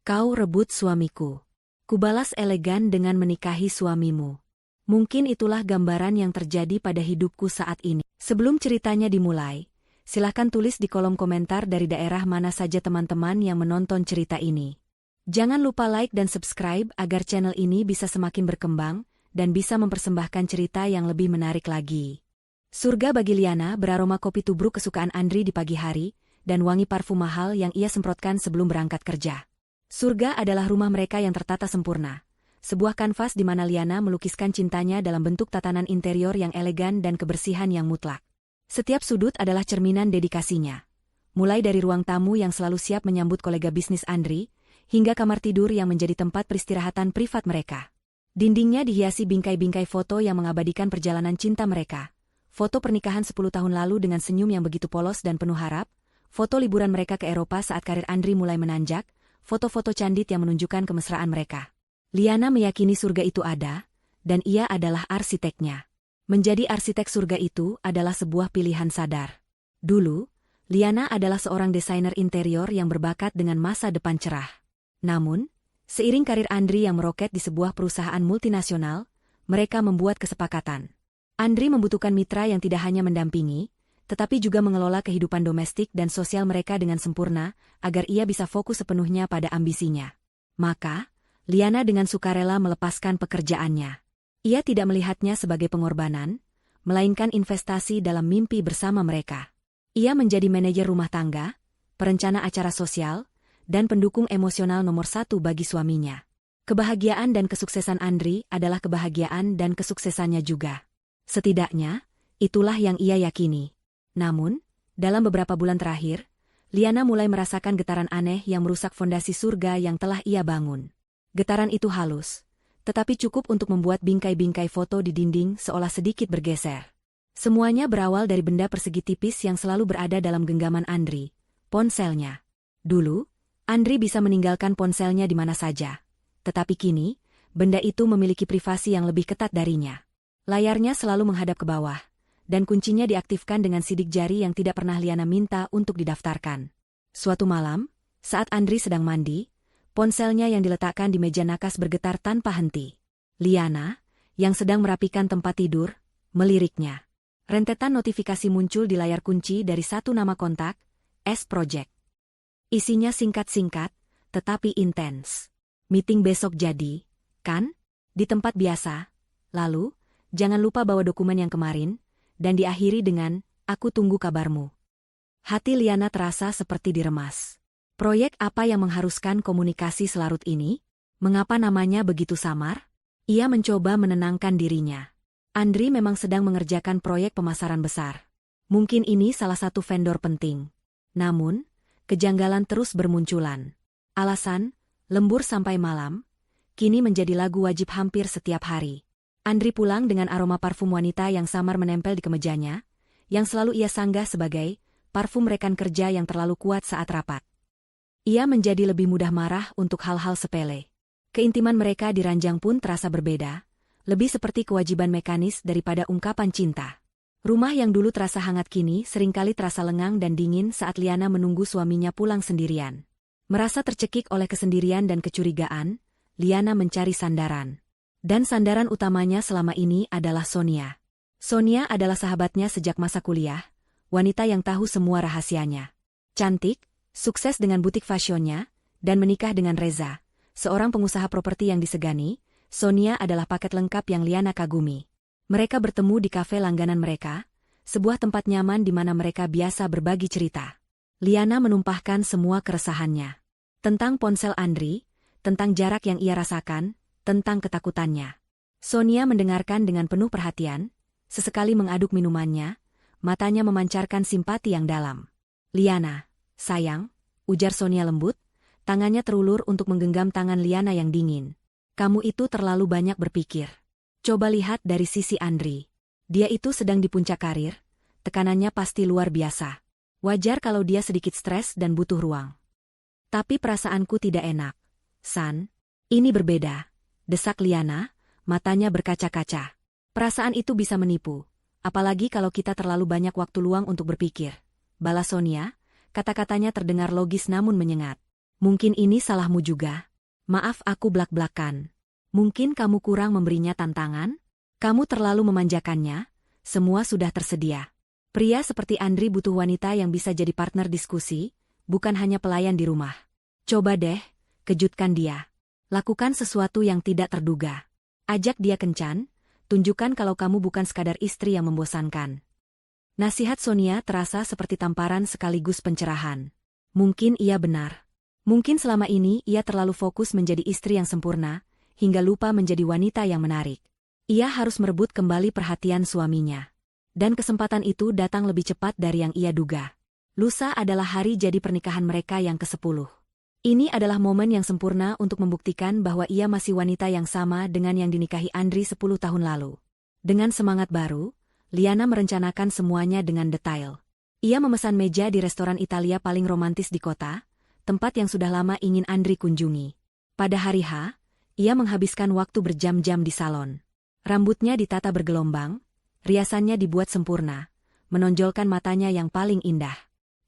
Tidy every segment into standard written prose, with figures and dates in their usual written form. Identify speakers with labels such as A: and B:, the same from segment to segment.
A: Kau rebut suamiku. Kubalas elegan dengan menikahi suamimu. Mungkin itulah gambaran yang terjadi pada hidupku saat ini. Sebelum ceritanya dimulai, silahkan tulis di kolom komentar dari daerah mana saja teman-teman yang menonton cerita ini. Jangan lupa like dan subscribe agar channel ini bisa semakin berkembang dan bisa mempersembahkan cerita yang lebih menarik lagi. Surga bagi Liana beraroma kopi tubruk kesukaan Andri di pagi hari dan wangi parfum mahal yang ia semprotkan sebelum berangkat kerja. Surga adalah rumah mereka yang tertata sempurna. Sebuah kanvas di mana Liana melukiskan cintanya dalam bentuk tatanan interior yang elegan dan kebersihan yang mutlak. Setiap sudut adalah cerminan dedikasinya. Mulai dari ruang tamu yang selalu siap menyambut kolega bisnis Andri, hingga kamar tidur yang menjadi tempat peristirahatan privat mereka. Dindingnya dihiasi bingkai-bingkai foto yang mengabadikan perjalanan cinta mereka. Foto pernikahan 10 tahun lalu dengan senyum yang begitu polos dan penuh harap, foto liburan mereka ke Eropa saat karir Andri mulai menanjak, foto-foto candid yang menunjukkan kemesraan mereka. Liana meyakini surga itu ada, dan ia adalah arsiteknya. Menjadi arsitek surga itu adalah sebuah pilihan sadar. Dulu, Liana adalah seorang desainer interior yang berbakat dengan masa depan cerah. Namun, seiring karir Andri yang meroket di sebuah perusahaan multinasional, mereka membuat kesepakatan. Andri membutuhkan mitra yang tidak hanya mendampingi, tetapi juga mengelola kehidupan domestik dan sosial mereka dengan sempurna, agar ia bisa fokus sepenuhnya pada ambisinya. Maka, Liana dengan sukarela melepaskan pekerjaannya. Ia tidak melihatnya sebagai pengorbanan, melainkan investasi dalam mimpi bersama mereka. Ia menjadi manajer rumah tangga, perencana acara sosial, dan pendukung emosional nomor 1 bagi suaminya. Kebahagiaan dan kesuksesan Andri adalah kebahagiaan dan kesuksesannya juga. Setidaknya, itulah yang ia yakini. Namun, dalam beberapa bulan terakhir, Liana mulai merasakan getaran aneh yang merusak fondasi surga yang telah ia bangun. Getaran itu halus, tetapi cukup untuk membuat bingkai-bingkai foto di dinding seolah sedikit bergeser. Semuanya berawal dari benda persegi tipis yang selalu berada dalam genggaman Andri, ponselnya. Dulu, Andri bisa meninggalkan ponselnya di mana saja. Tetapi kini, benda itu memiliki privasi yang lebih ketat darinya. Layarnya selalu menghadap ke bawah, dan kuncinya diaktifkan dengan sidik jari yang tidak pernah Liana minta untuk didaftarkan. Suatu malam, saat Andri sedang mandi, ponselnya yang diletakkan di meja nakas bergetar tanpa henti. Liana, yang sedang merapikan tempat tidur, meliriknya. Rentetan notifikasi muncul di layar kunci dari satu nama kontak, S Project. Isinya singkat-singkat, tetapi intens. Meeting besok jadi, kan? Di tempat biasa. Lalu, jangan lupa bawa dokumen yang kemarin, dan diakhiri dengan, aku tunggu kabarmu. Hati Liana terasa seperti diremas. Proyek apa yang mengharuskan komunikasi selarut ini? Mengapa namanya begitu samar? Ia mencoba menenangkan dirinya. Andri memang sedang mengerjakan proyek pemasaran besar. Mungkin ini salah satu vendor penting. Namun, kejanggalan terus bermunculan. Alasan, lembur sampai malam, kini menjadi lagu wajib hampir setiap hari. Andri pulang dengan aroma parfum wanita yang samar menempel di kemejanya, yang selalu ia sanggah sebagai parfum rekan kerja yang terlalu kuat saat rapat. Ia menjadi lebih mudah marah untuk hal-hal sepele. Keintiman mereka di ranjang pun terasa berbeda, lebih seperti kewajiban mekanis daripada ungkapan cinta. Rumah yang dulu terasa hangat kini seringkali terasa lengang dan dingin saat Liana menunggu suaminya pulang sendirian. Merasa tercekik oleh kesendirian dan kecurigaan, Liana mencari sandaran. Dan sandaran utamanya selama ini adalah Sonia. Sonia adalah sahabatnya sejak masa kuliah, wanita yang tahu semua rahasianya. Cantik, sukses dengan butik fashionnya, dan menikah dengan Reza, seorang pengusaha properti yang disegani. Sonia adalah paket lengkap yang Liana kagumi. Mereka bertemu di kafe langganan mereka, sebuah tempat nyaman di mana mereka biasa berbagi cerita. Liana menumpahkan semua keresahannya. Tentang ponsel Andri, tentang jarak yang ia rasakan, tentang ketakutannya. Sonia mendengarkan dengan penuh perhatian, sesekali mengaduk minumannya, matanya memancarkan simpati yang dalam. Liana, sayang, ujar Sonia lembut, tangannya terulur untuk menggenggam tangan Liana yang dingin. Kamu itu terlalu banyak berpikir. Coba lihat dari sisi Andri. Dia itu sedang di puncak karir, tekanannya pasti luar biasa. Wajar kalau dia sedikit stres dan butuh ruang. Tapi perasaanku tidak enak. San, ini berbeda. Desak Liana, matanya berkaca-kaca. Perasaan itu bisa menipu, apalagi kalau kita terlalu banyak waktu luang untuk berpikir. Balas Sonia, kata-katanya terdengar logis namun menyengat. Mungkin ini salahmu juga. Maaf aku blak-blakan. Mungkin kamu kurang memberinya tantangan? Kamu terlalu memanjakannya? Semua sudah tersedia. Pria seperti Andri butuh wanita yang bisa jadi partner diskusi, bukan hanya pelayan di rumah. Coba deh, kejutkan dia. Lakukan sesuatu yang tidak terduga. Ajak dia kencan, tunjukkan kalau kamu bukan sekadar istri yang membosankan. Nasihat Sonia terasa seperti tamparan sekaligus pencerahan. Mungkin ia benar. Mungkin selama ini ia terlalu fokus menjadi istri yang sempurna, hingga lupa menjadi wanita yang menarik. Ia harus merebut kembali perhatian suaminya. Dan kesempatan itu datang lebih cepat dari yang ia duga. Lusa adalah hari jadi pernikahan mereka yang ke-10. Ini adalah momen yang sempurna untuk membuktikan bahwa ia masih wanita yang sama dengan yang dinikahi Andri 10 tahun lalu. Dengan semangat baru, Liana merencanakan semuanya dengan detail. Ia memesan meja di restoran Italia paling romantis di kota, tempat yang sudah lama ingin Andri kunjungi. Pada hari H, ia menghabiskan waktu berjam-jam di salon. Rambutnya ditata bergelombang, riasannya dibuat sempurna, menonjolkan matanya yang paling indah.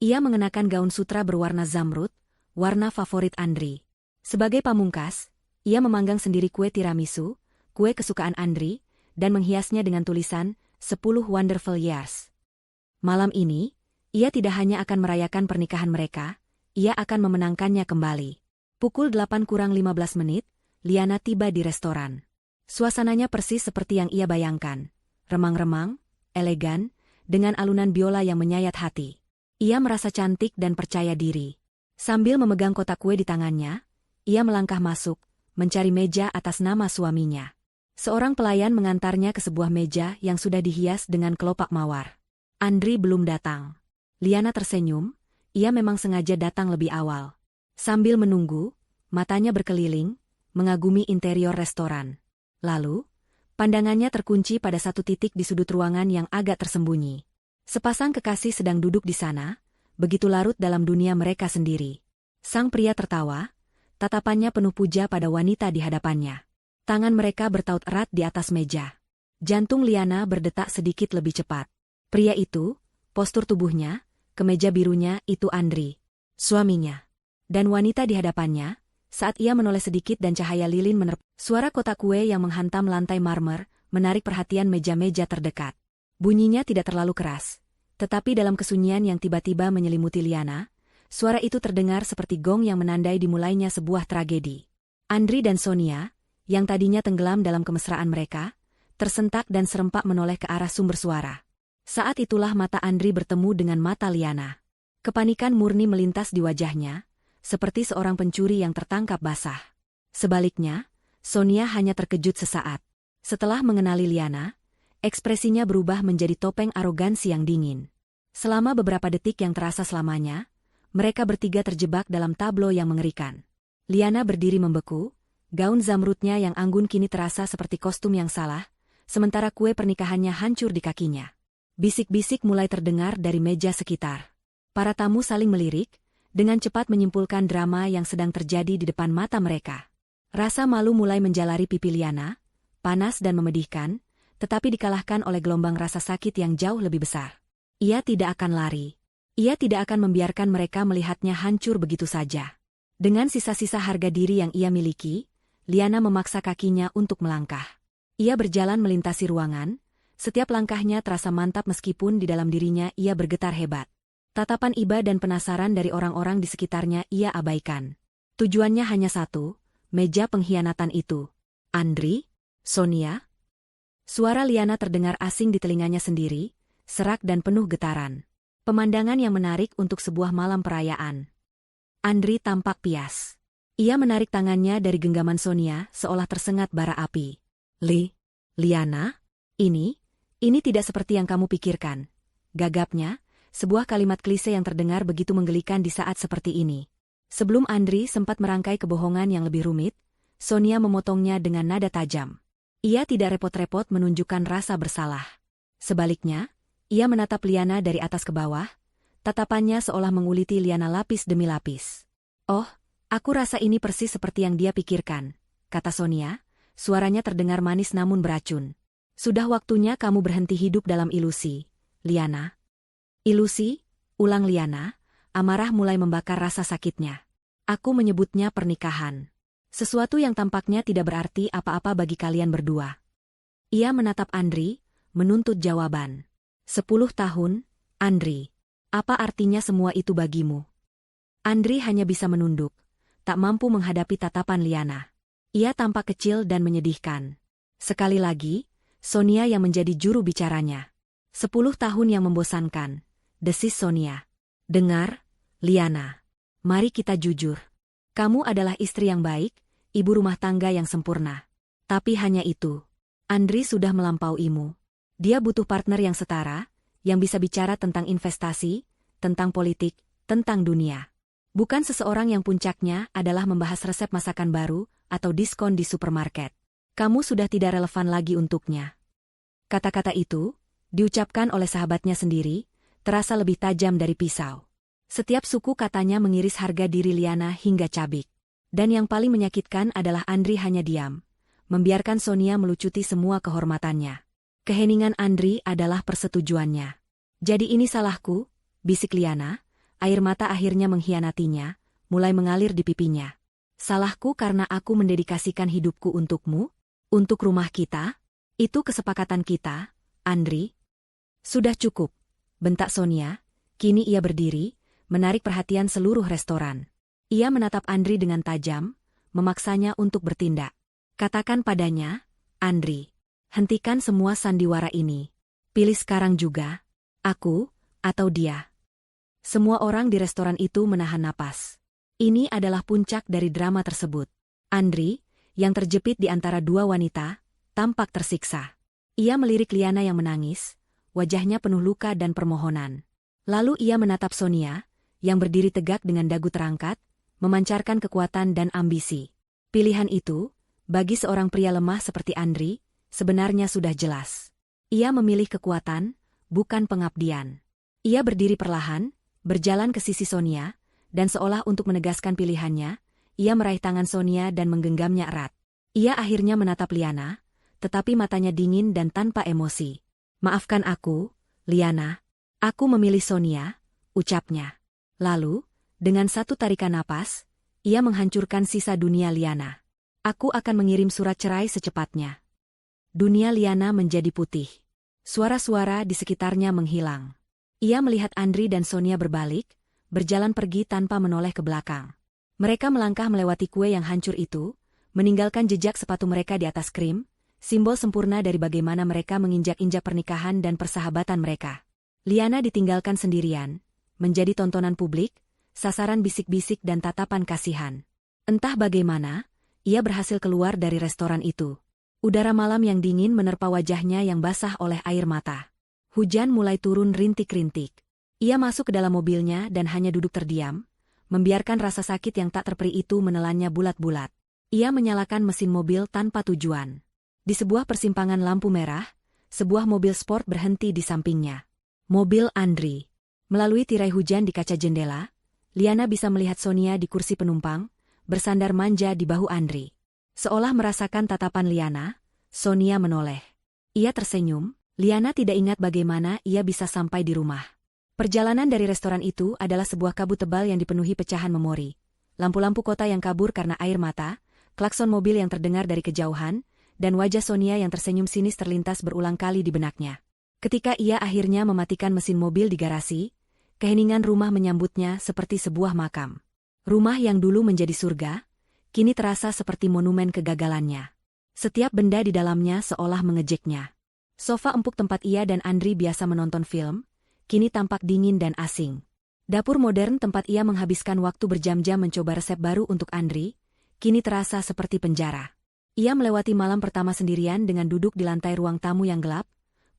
A: Ia mengenakan gaun sutra berwarna zamrud, warna favorit Andri. Sebagai pamungkas, ia memanggang sendiri kue tiramisu, kue kesukaan Andri, dan menghiasnya dengan tulisan 10 Wonderful Years. Malam ini, ia tidak hanya akan merayakan pernikahan mereka, ia akan memenangkannya kembali. Pukul 8:15, Liana tiba di restoran. Suasananya persis seperti yang ia bayangkan. Remang-remang, elegan, dengan alunan biola yang menyayat hati. Ia merasa cantik dan percaya diri. Sambil memegang kotak kue di tangannya, ia melangkah masuk, mencari meja atas nama suaminya. Seorang pelayan mengantarnya ke sebuah meja yang sudah dihias dengan kelopak mawar. Andri belum datang. Liana tersenyum, ia memang sengaja datang lebih awal. Sambil menunggu, matanya berkeliling, mengagumi interior restoran. Lalu, pandangannya terkunci pada satu titik di sudut ruangan yang agak tersembunyi. Sepasang kekasih sedang duduk di sana, begitu larut dalam dunia mereka sendiri. Sang pria tertawa, tatapannya penuh puja pada wanita di hadapannya. Tangan mereka bertaut erat di atas meja. Jantung Liana berdetak sedikit lebih cepat. Pria itu, postur tubuhnya, kemeja birunya itu Andri, suaminya. Dan wanita di hadapannya, saat ia menoleh sedikit dan cahaya lilin suara kotak kue yang menghantam lantai marmer, menarik perhatian meja-meja terdekat. Bunyinya tidak terlalu keras, tetapi dalam kesunyian yang tiba-tiba menyelimuti Liana, suara itu terdengar seperti gong yang menandai dimulainya sebuah tragedi. Andri dan Sonia, yang tadinya tenggelam dalam kemesraan mereka, tersentak dan serempak menoleh ke arah sumber suara. Saat itulah mata Andri bertemu dengan mata Liana. Kepanikan murni melintas di wajahnya, seperti seorang pencuri yang tertangkap basah. Sebaliknya, Sonia hanya terkejut sesaat. Setelah mengenali Liana, ekspresinya berubah menjadi topeng arogansi yang dingin. Selama beberapa detik yang terasa selamanya, mereka bertiga terjebak dalam tablo yang mengerikan. Liana berdiri membeku, gaun zamrudnya yang anggun kini terasa seperti kostum yang salah, sementara kue pernikahannya hancur di kakinya. Bisik-bisik mulai terdengar dari meja sekitar. Para tamu saling melirik, dengan cepat menyimpulkan drama yang sedang terjadi di depan mata mereka. Rasa malu mulai menjalari pipi Liana, panas dan memedihkan, tetapi dikalahkan oleh gelombang rasa sakit yang jauh lebih besar. Ia tidak akan lari. Ia tidak akan membiarkan mereka melihatnya hancur begitu saja. Dengan sisa-sisa harga diri yang ia miliki, Liana memaksa kakinya untuk melangkah. Ia berjalan melintasi ruangan, setiap langkahnya terasa mantap meskipun di dalam dirinya ia bergetar hebat. Tatapan iba dan penasaran dari orang-orang di sekitarnya ia abaikan. Tujuannya hanya satu, meja pengkhianatan itu. Andri? Sonia? Suara Liana terdengar asing di telinganya sendiri, serak dan penuh getaran. Pemandangan yang menarik untuk sebuah malam perayaan. Andri tampak pias. Ia menarik tangannya dari genggaman Sonia seolah tersengat bara api. Liana? Ini tidak seperti yang kamu pikirkan. Gagapnya, sebuah kalimat klise yang terdengar begitu menggelikan di saat seperti ini. Sebelum Andri sempat merangkai kebohongan yang lebih rumit, Sonia memotongnya dengan nada tajam. Ia tidak repot-repot menunjukkan rasa bersalah. Sebaliknya, ia menatap Liana dari atas ke bawah, tatapannya seolah menguliti Liana lapis demi lapis. "Oh, aku rasa ini persis seperti yang dia pikirkan," kata Sonia, suaranya terdengar manis namun beracun. "Sudah waktunya kamu berhenti hidup dalam ilusi, Liana." "Ilusi?" ulang Liana, amarah mulai membakar rasa sakitnya. Aku menyebutnya pernikahan. Sesuatu yang tampaknya tidak berarti apa-apa bagi kalian berdua. Ia menatap Andri, menuntut jawaban. 10 tahun, Andri. Apa artinya semua itu bagimu? Andri hanya bisa menunduk, tak mampu menghadapi tatapan Liana. Ia tampak kecil dan menyedihkan. Sekali lagi, Sonia yang menjadi juru bicaranya. 10 tahun yang membosankan, desis Sonia. Dengar, Liana. Mari kita jujur. Kamu adalah istri yang baik, ibu rumah tangga yang sempurna. Tapi hanya itu. Andri sudah melampauimu. Dia butuh partner yang setara, yang bisa bicara tentang investasi, tentang politik, tentang dunia. Bukan seseorang yang puncaknya adalah membahas resep masakan baru atau diskon di supermarket. Kamu sudah tidak relevan lagi untuknya. Kata-kata itu, diucapkan oleh sahabatnya sendiri, terasa lebih tajam dari pisau. Setiap suku katanya mengiris harga diri Liana hingga cabik. Dan yang paling menyakitkan adalah Andri hanya diam, membiarkan Sonia melucuti semua kehormatannya. Keheningan Andri adalah persetujuannya. Jadi ini salahku, bisik Liana, air mata akhirnya mengkhianatinya, mulai mengalir di pipinya. Salahku karena aku mendedikasikan hidupku untukmu, untuk rumah kita, itu kesepakatan kita, Andri. Sudah cukup, bentak Sonia, kini ia berdiri, menarik perhatian seluruh restoran. Ia menatap Andri dengan tajam, memaksanya untuk bertindak. Katakan padanya, Andri, hentikan semua sandiwara ini. Pilih sekarang juga, aku, atau dia. Semua orang di restoran itu menahan napas. Ini adalah puncak dari drama tersebut. Andri, yang terjepit di antara dua wanita, tampak tersiksa. Ia melirik Liana yang menangis, wajahnya penuh luka dan permohonan. Lalu ia menatap Sonia, yang berdiri tegak dengan dagu terangkat, memancarkan kekuatan dan ambisi. Pilihan itu, bagi seorang pria lemah seperti Andri, sebenarnya sudah jelas. Ia memilih kekuatan, bukan pengabdian. Ia berdiri perlahan, berjalan ke sisi Sonia, dan seolah untuk menegaskan pilihannya, ia meraih tangan Sonia dan menggenggamnya erat. Ia akhirnya menatap Liana, tetapi matanya dingin dan tanpa emosi. Maafkan aku, Liana. Aku memilih Sonia, ucapnya. Lalu, dengan satu tarikan napas, ia menghancurkan sisa dunia Liana. Aku akan mengirim surat cerai secepatnya. Dunia Liana menjadi putih. Suara-suara di sekitarnya menghilang. Ia melihat Andri dan Sonia berbalik, berjalan pergi tanpa menoleh ke belakang. Mereka melangkah melewati kue yang hancur itu, meninggalkan jejak sepatu mereka di atas krim, simbol sempurna dari bagaimana mereka menginjak-injak pernikahan dan persahabatan mereka. Liana ditinggalkan sendirian, menjadi tontonan publik, sasaran bisik-bisik dan tatapan kasihan. Entah bagaimana, ia berhasil keluar dari restoran itu. Udara malam yang dingin menerpa wajahnya yang basah oleh air mata. Hujan mulai turun rintik-rintik. Ia masuk ke dalam mobilnya dan hanya duduk terdiam, membiarkan rasa sakit yang tak terperi itu menelannya bulat-bulat. Ia menyalakan mesin mobil tanpa tujuan. Di sebuah persimpangan lampu merah, sebuah mobil sport berhenti di sampingnya. Mobil Andri. Melalui tirai hujan di kaca jendela, Liana bisa melihat Sonia di kursi penumpang, bersandar manja di bahu Andri. Seolah merasakan tatapan Liana, Sonia menoleh. Ia tersenyum, Liana tidak ingat bagaimana ia bisa sampai di rumah. Perjalanan dari restoran itu adalah sebuah kabut tebal yang dipenuhi pecahan memori. Lampu-lampu kota yang kabur karena air mata, klakson mobil yang terdengar dari kejauhan, dan wajah Sonia yang tersenyum sinis terlintas berulang kali di benaknya. Ketika ia akhirnya mematikan mesin mobil di garasi, keheningan rumah menyambutnya seperti sebuah makam. Rumah yang dulu menjadi surga, kini terasa seperti monumen kegagalannya. Setiap benda di dalamnya seolah mengejeknya. Sofa empuk tempat ia dan Andri biasa menonton film, kini tampak dingin dan asing. Dapur modern tempat ia menghabiskan waktu berjam-jam mencoba resep baru untuk Andri, kini terasa seperti penjara. Ia melewati malam pertama sendirian dengan duduk di lantai ruang tamu yang gelap,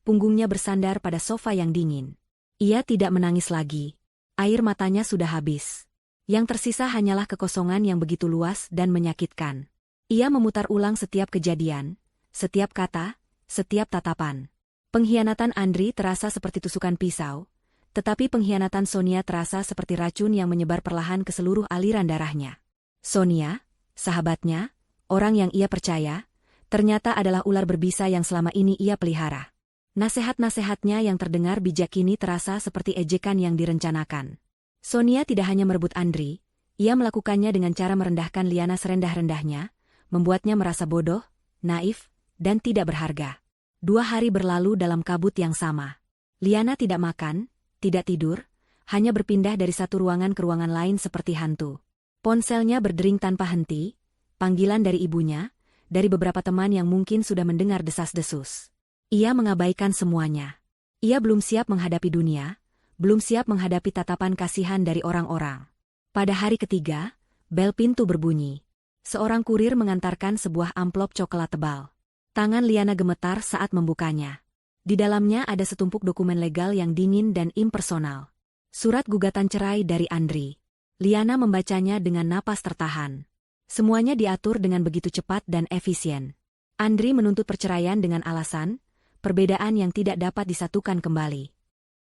A: punggungnya bersandar pada sofa yang dingin. Ia tidak menangis lagi. Air matanya sudah habis. Yang tersisa hanyalah kekosongan yang begitu luas dan menyakitkan. Ia memutar ulang setiap kejadian, setiap kata, setiap tatapan. Pengkhianatan Andri terasa seperti tusukan pisau, tetapi pengkhianatan Sonia terasa seperti racun yang menyebar perlahan ke seluruh aliran darahnya. Sonia, sahabatnya, orang yang ia percaya, ternyata adalah ular berbisa yang selama ini ia pelihara. Nasihat-nasihatnya yang terdengar bijak kini terasa seperti ejekan yang direncanakan. Sonia tidak hanya merebut Andri, Ia melakukannya dengan cara merendahkan Liana serendah-rendahnya, membuatnya merasa bodoh, naif, dan tidak berharga. 2 hari berlalu dalam kabut yang sama. Liana tidak makan, tidak tidur, hanya berpindah dari satu ruangan ke ruangan lain seperti hantu. Ponselnya berdering tanpa henti, panggilan dari ibunya, dari beberapa teman yang mungkin sudah mendengar desas-desus. Ia mengabaikan semuanya. Ia belum siap menghadapi dunia, belum siap menghadapi tatapan kasihan dari orang-orang. Pada hari ketiga, bel pintu berbunyi. Seorang kurir mengantarkan sebuah amplop coklat tebal. Tangan Liana gemetar saat membukanya. Di dalamnya ada setumpuk dokumen legal yang dingin dan impersonal. Surat gugatan cerai dari Andri. Liana membacanya dengan napas tertahan. Semuanya diatur dengan begitu cepat dan efisien. Andri menuntut perceraian dengan alasan, perbedaan yang tidak dapat disatukan kembali.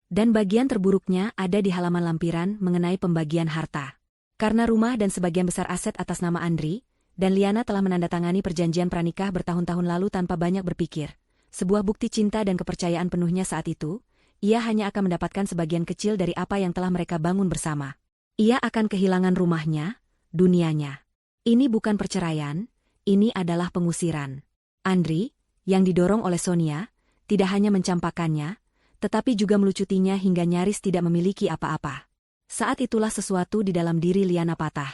A: Dan bagian terburuknya ada di halaman lampiran mengenai pembagian harta. Karena rumah dan sebagian besar aset atas nama Andri, dan Liana telah menandatangani perjanjian pranikah bertahun-tahun lalu tanpa banyak berpikir, sebuah bukti cinta dan kepercayaan penuhnya saat itu, ia hanya akan mendapatkan sebagian kecil dari apa yang telah mereka bangun bersama. Ia akan kehilangan rumahnya, dunianya. Ini bukan perceraian, ini adalah pengusiran. Andri, yang didorong oleh Sonia, tidak hanya mencampakkannya, tetapi juga melucutinya hingga nyaris tidak memiliki apa-apa. Saat itulah sesuatu di dalam diri Liana patah.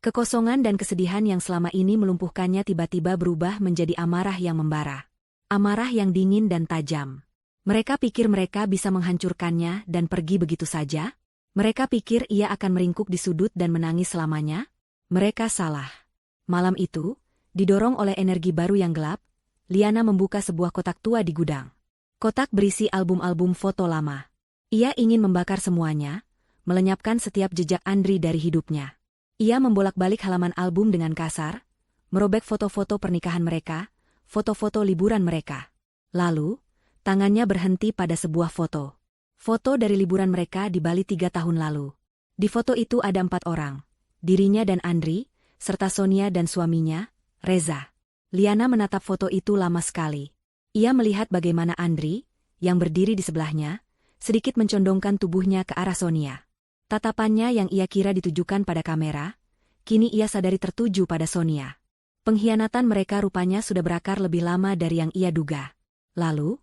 A: Kekosongan dan kesedihan yang selama ini melumpuhkannya tiba-tiba berubah menjadi amarah yang membara. Amarah yang dingin dan tajam. Mereka pikir mereka bisa menghancurkannya dan pergi begitu saja? Mereka pikir ia akan meringkuk di sudut dan menangis selamanya? Mereka salah. Malam itu, didorong oleh energi baru yang gelap, Liana membuka sebuah kotak tua di gudang. Kotak berisi album-album foto lama. Ia ingin membakar semuanya, melenyapkan setiap jejak Andri dari hidupnya. Ia membolak-balik halaman album dengan kasar, merobek foto-foto pernikahan mereka, foto-foto liburan mereka. Lalu, tangannya berhenti pada sebuah foto. Foto dari liburan mereka di Bali 3 tahun lalu. Di foto itu ada 4 orang, dirinya dan Andri, serta Sonia dan suaminya, Reza. Liana menatap foto itu lama sekali. Ia melihat bagaimana Andri, yang berdiri di sebelahnya, sedikit mencondongkan tubuhnya ke arah Sonia. Tatapannya yang ia kira ditujukan pada kamera, kini ia sadari tertuju pada Sonia. Pengkhianatan mereka rupanya sudah berakar lebih lama dari yang ia duga. Lalu,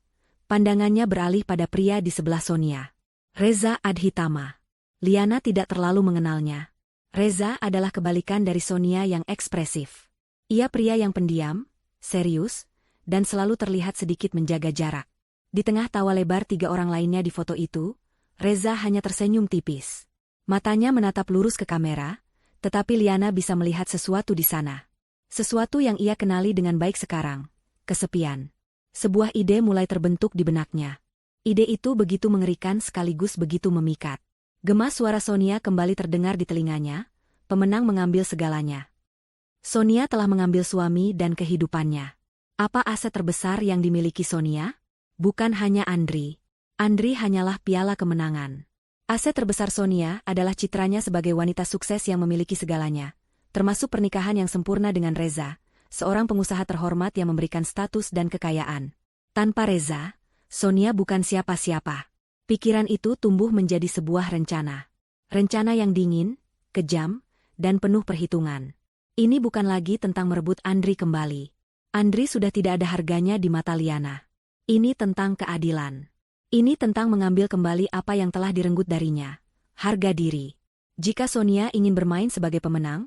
A: pandangannya beralih pada pria di sebelah Sonia. Reza Adhitama. Liana tidak terlalu mengenalnya. Reza adalah kebalikan dari Sonia yang ekspresif. Ia pria yang pendiam, serius, dan selalu terlihat sedikit menjaga jarak. Di tengah tawa lebar 3 orang lainnya di foto itu, Reza hanya tersenyum tipis. Matanya menatap lurus ke kamera, tetapi Liana bisa melihat sesuatu di sana. Sesuatu yang ia kenali dengan baik sekarang, kesepian. Sebuah ide mulai terbentuk di benaknya. Ide itu begitu mengerikan sekaligus begitu memikat. Gema suara Sonia kembali terdengar di telinganya, pemenang mengambil segalanya. Sonia telah mengambil suami dan kehidupannya. Apa aset terbesar yang dimiliki Sonia? Bukan hanya Andri. Andri hanyalah piala kemenangan. Aset terbesar Sonia adalah citranya sebagai wanita sukses yang memiliki segalanya, termasuk pernikahan yang sempurna dengan Reza, seorang pengusaha terhormat yang memberikan status dan kekayaan. Tanpa Reza, Sonia bukan siapa-siapa. Pikiran itu tumbuh menjadi sebuah rencana. Rencana yang dingin, kejam, dan penuh perhitungan. Ini bukan lagi tentang merebut Andri kembali. Andri sudah tidak ada harganya di mata Liana. Ini tentang keadilan. Ini tentang mengambil kembali apa yang telah direnggut darinya. Harga diri. Jika Sonia ingin bermain sebagai pemenang,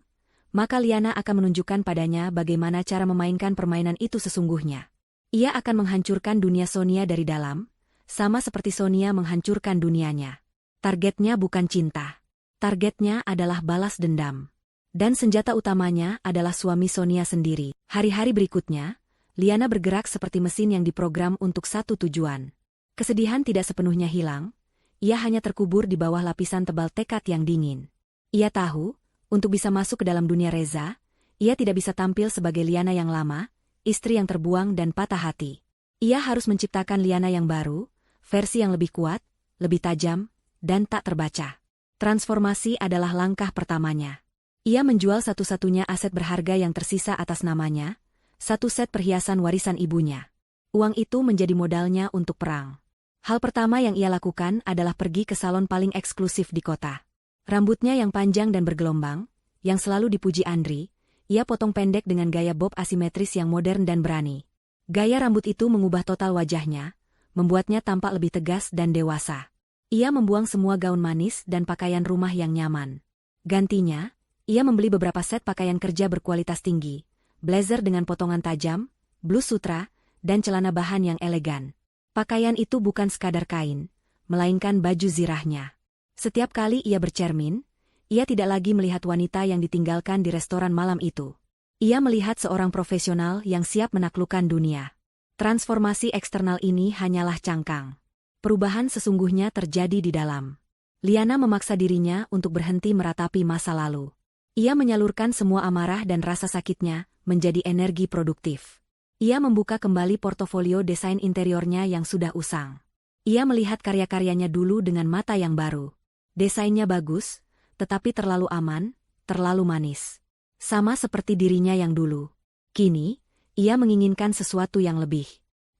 A: maka Liana akan menunjukkan padanya bagaimana cara memainkan permainan itu sesungguhnya. Ia akan menghancurkan dunia Sonia dari dalam, sama seperti Sonia menghancurkan dunianya. Targetnya bukan cinta. Targetnya adalah balas dendam. Dan senjata utamanya adalah suami Sonia sendiri. Hari-hari berikutnya, Liana bergerak seperti mesin yang diprogram untuk satu tujuan. Kesedihan tidak sepenuhnya hilang, ia hanya terkubur di bawah lapisan tebal tekad yang dingin. Ia tahu, untuk bisa masuk ke dalam dunia Reza, ia tidak bisa tampil sebagai Liana yang lama, istri yang terbuang dan patah hati. Ia harus menciptakan Liana yang baru, versi yang lebih kuat, lebih tajam, dan tak terbaca. Transformasi adalah langkah pertamanya. Ia menjual satu-satunya aset berharga yang tersisa atas namanya, satu set perhiasan warisan ibunya. Uang itu menjadi modalnya untuk perang. Hal pertama yang ia lakukan adalah pergi ke salon paling eksklusif di kota. Rambutnya yang panjang dan bergelombang, yang selalu dipuji Andri, ia potong pendek dengan gaya bob asimetris yang modern dan berani. Gaya rambut itu mengubah total wajahnya, membuatnya tampak lebih tegas dan dewasa. Ia membuang semua gaun manis dan pakaian rumah yang nyaman. Gantinya, ia membeli beberapa set pakaian kerja berkualitas tinggi, blazer dengan potongan tajam, blus sutra, dan celana bahan yang elegan. Pakaian itu bukan sekadar kain, melainkan baju zirahnya. Setiap kali ia bercermin, ia tidak lagi melihat wanita yang ditinggalkan di restoran malam itu. Ia melihat seorang profesional yang siap menaklukkan dunia. Transformasi eksternal ini hanyalah cangkang. Perubahan sesungguhnya terjadi di dalam. Liana memaksa dirinya untuk berhenti meratapi masa lalu. Ia menyalurkan semua amarah dan rasa sakitnya menjadi energi produktif. Ia membuka kembali portofolio desain interiornya yang sudah usang. Ia melihat karya-karyanya dulu dengan mata yang baru. Desainnya bagus, tetapi terlalu aman, terlalu manis. Sama seperti dirinya yang dulu. Kini, ia menginginkan sesuatu yang lebih.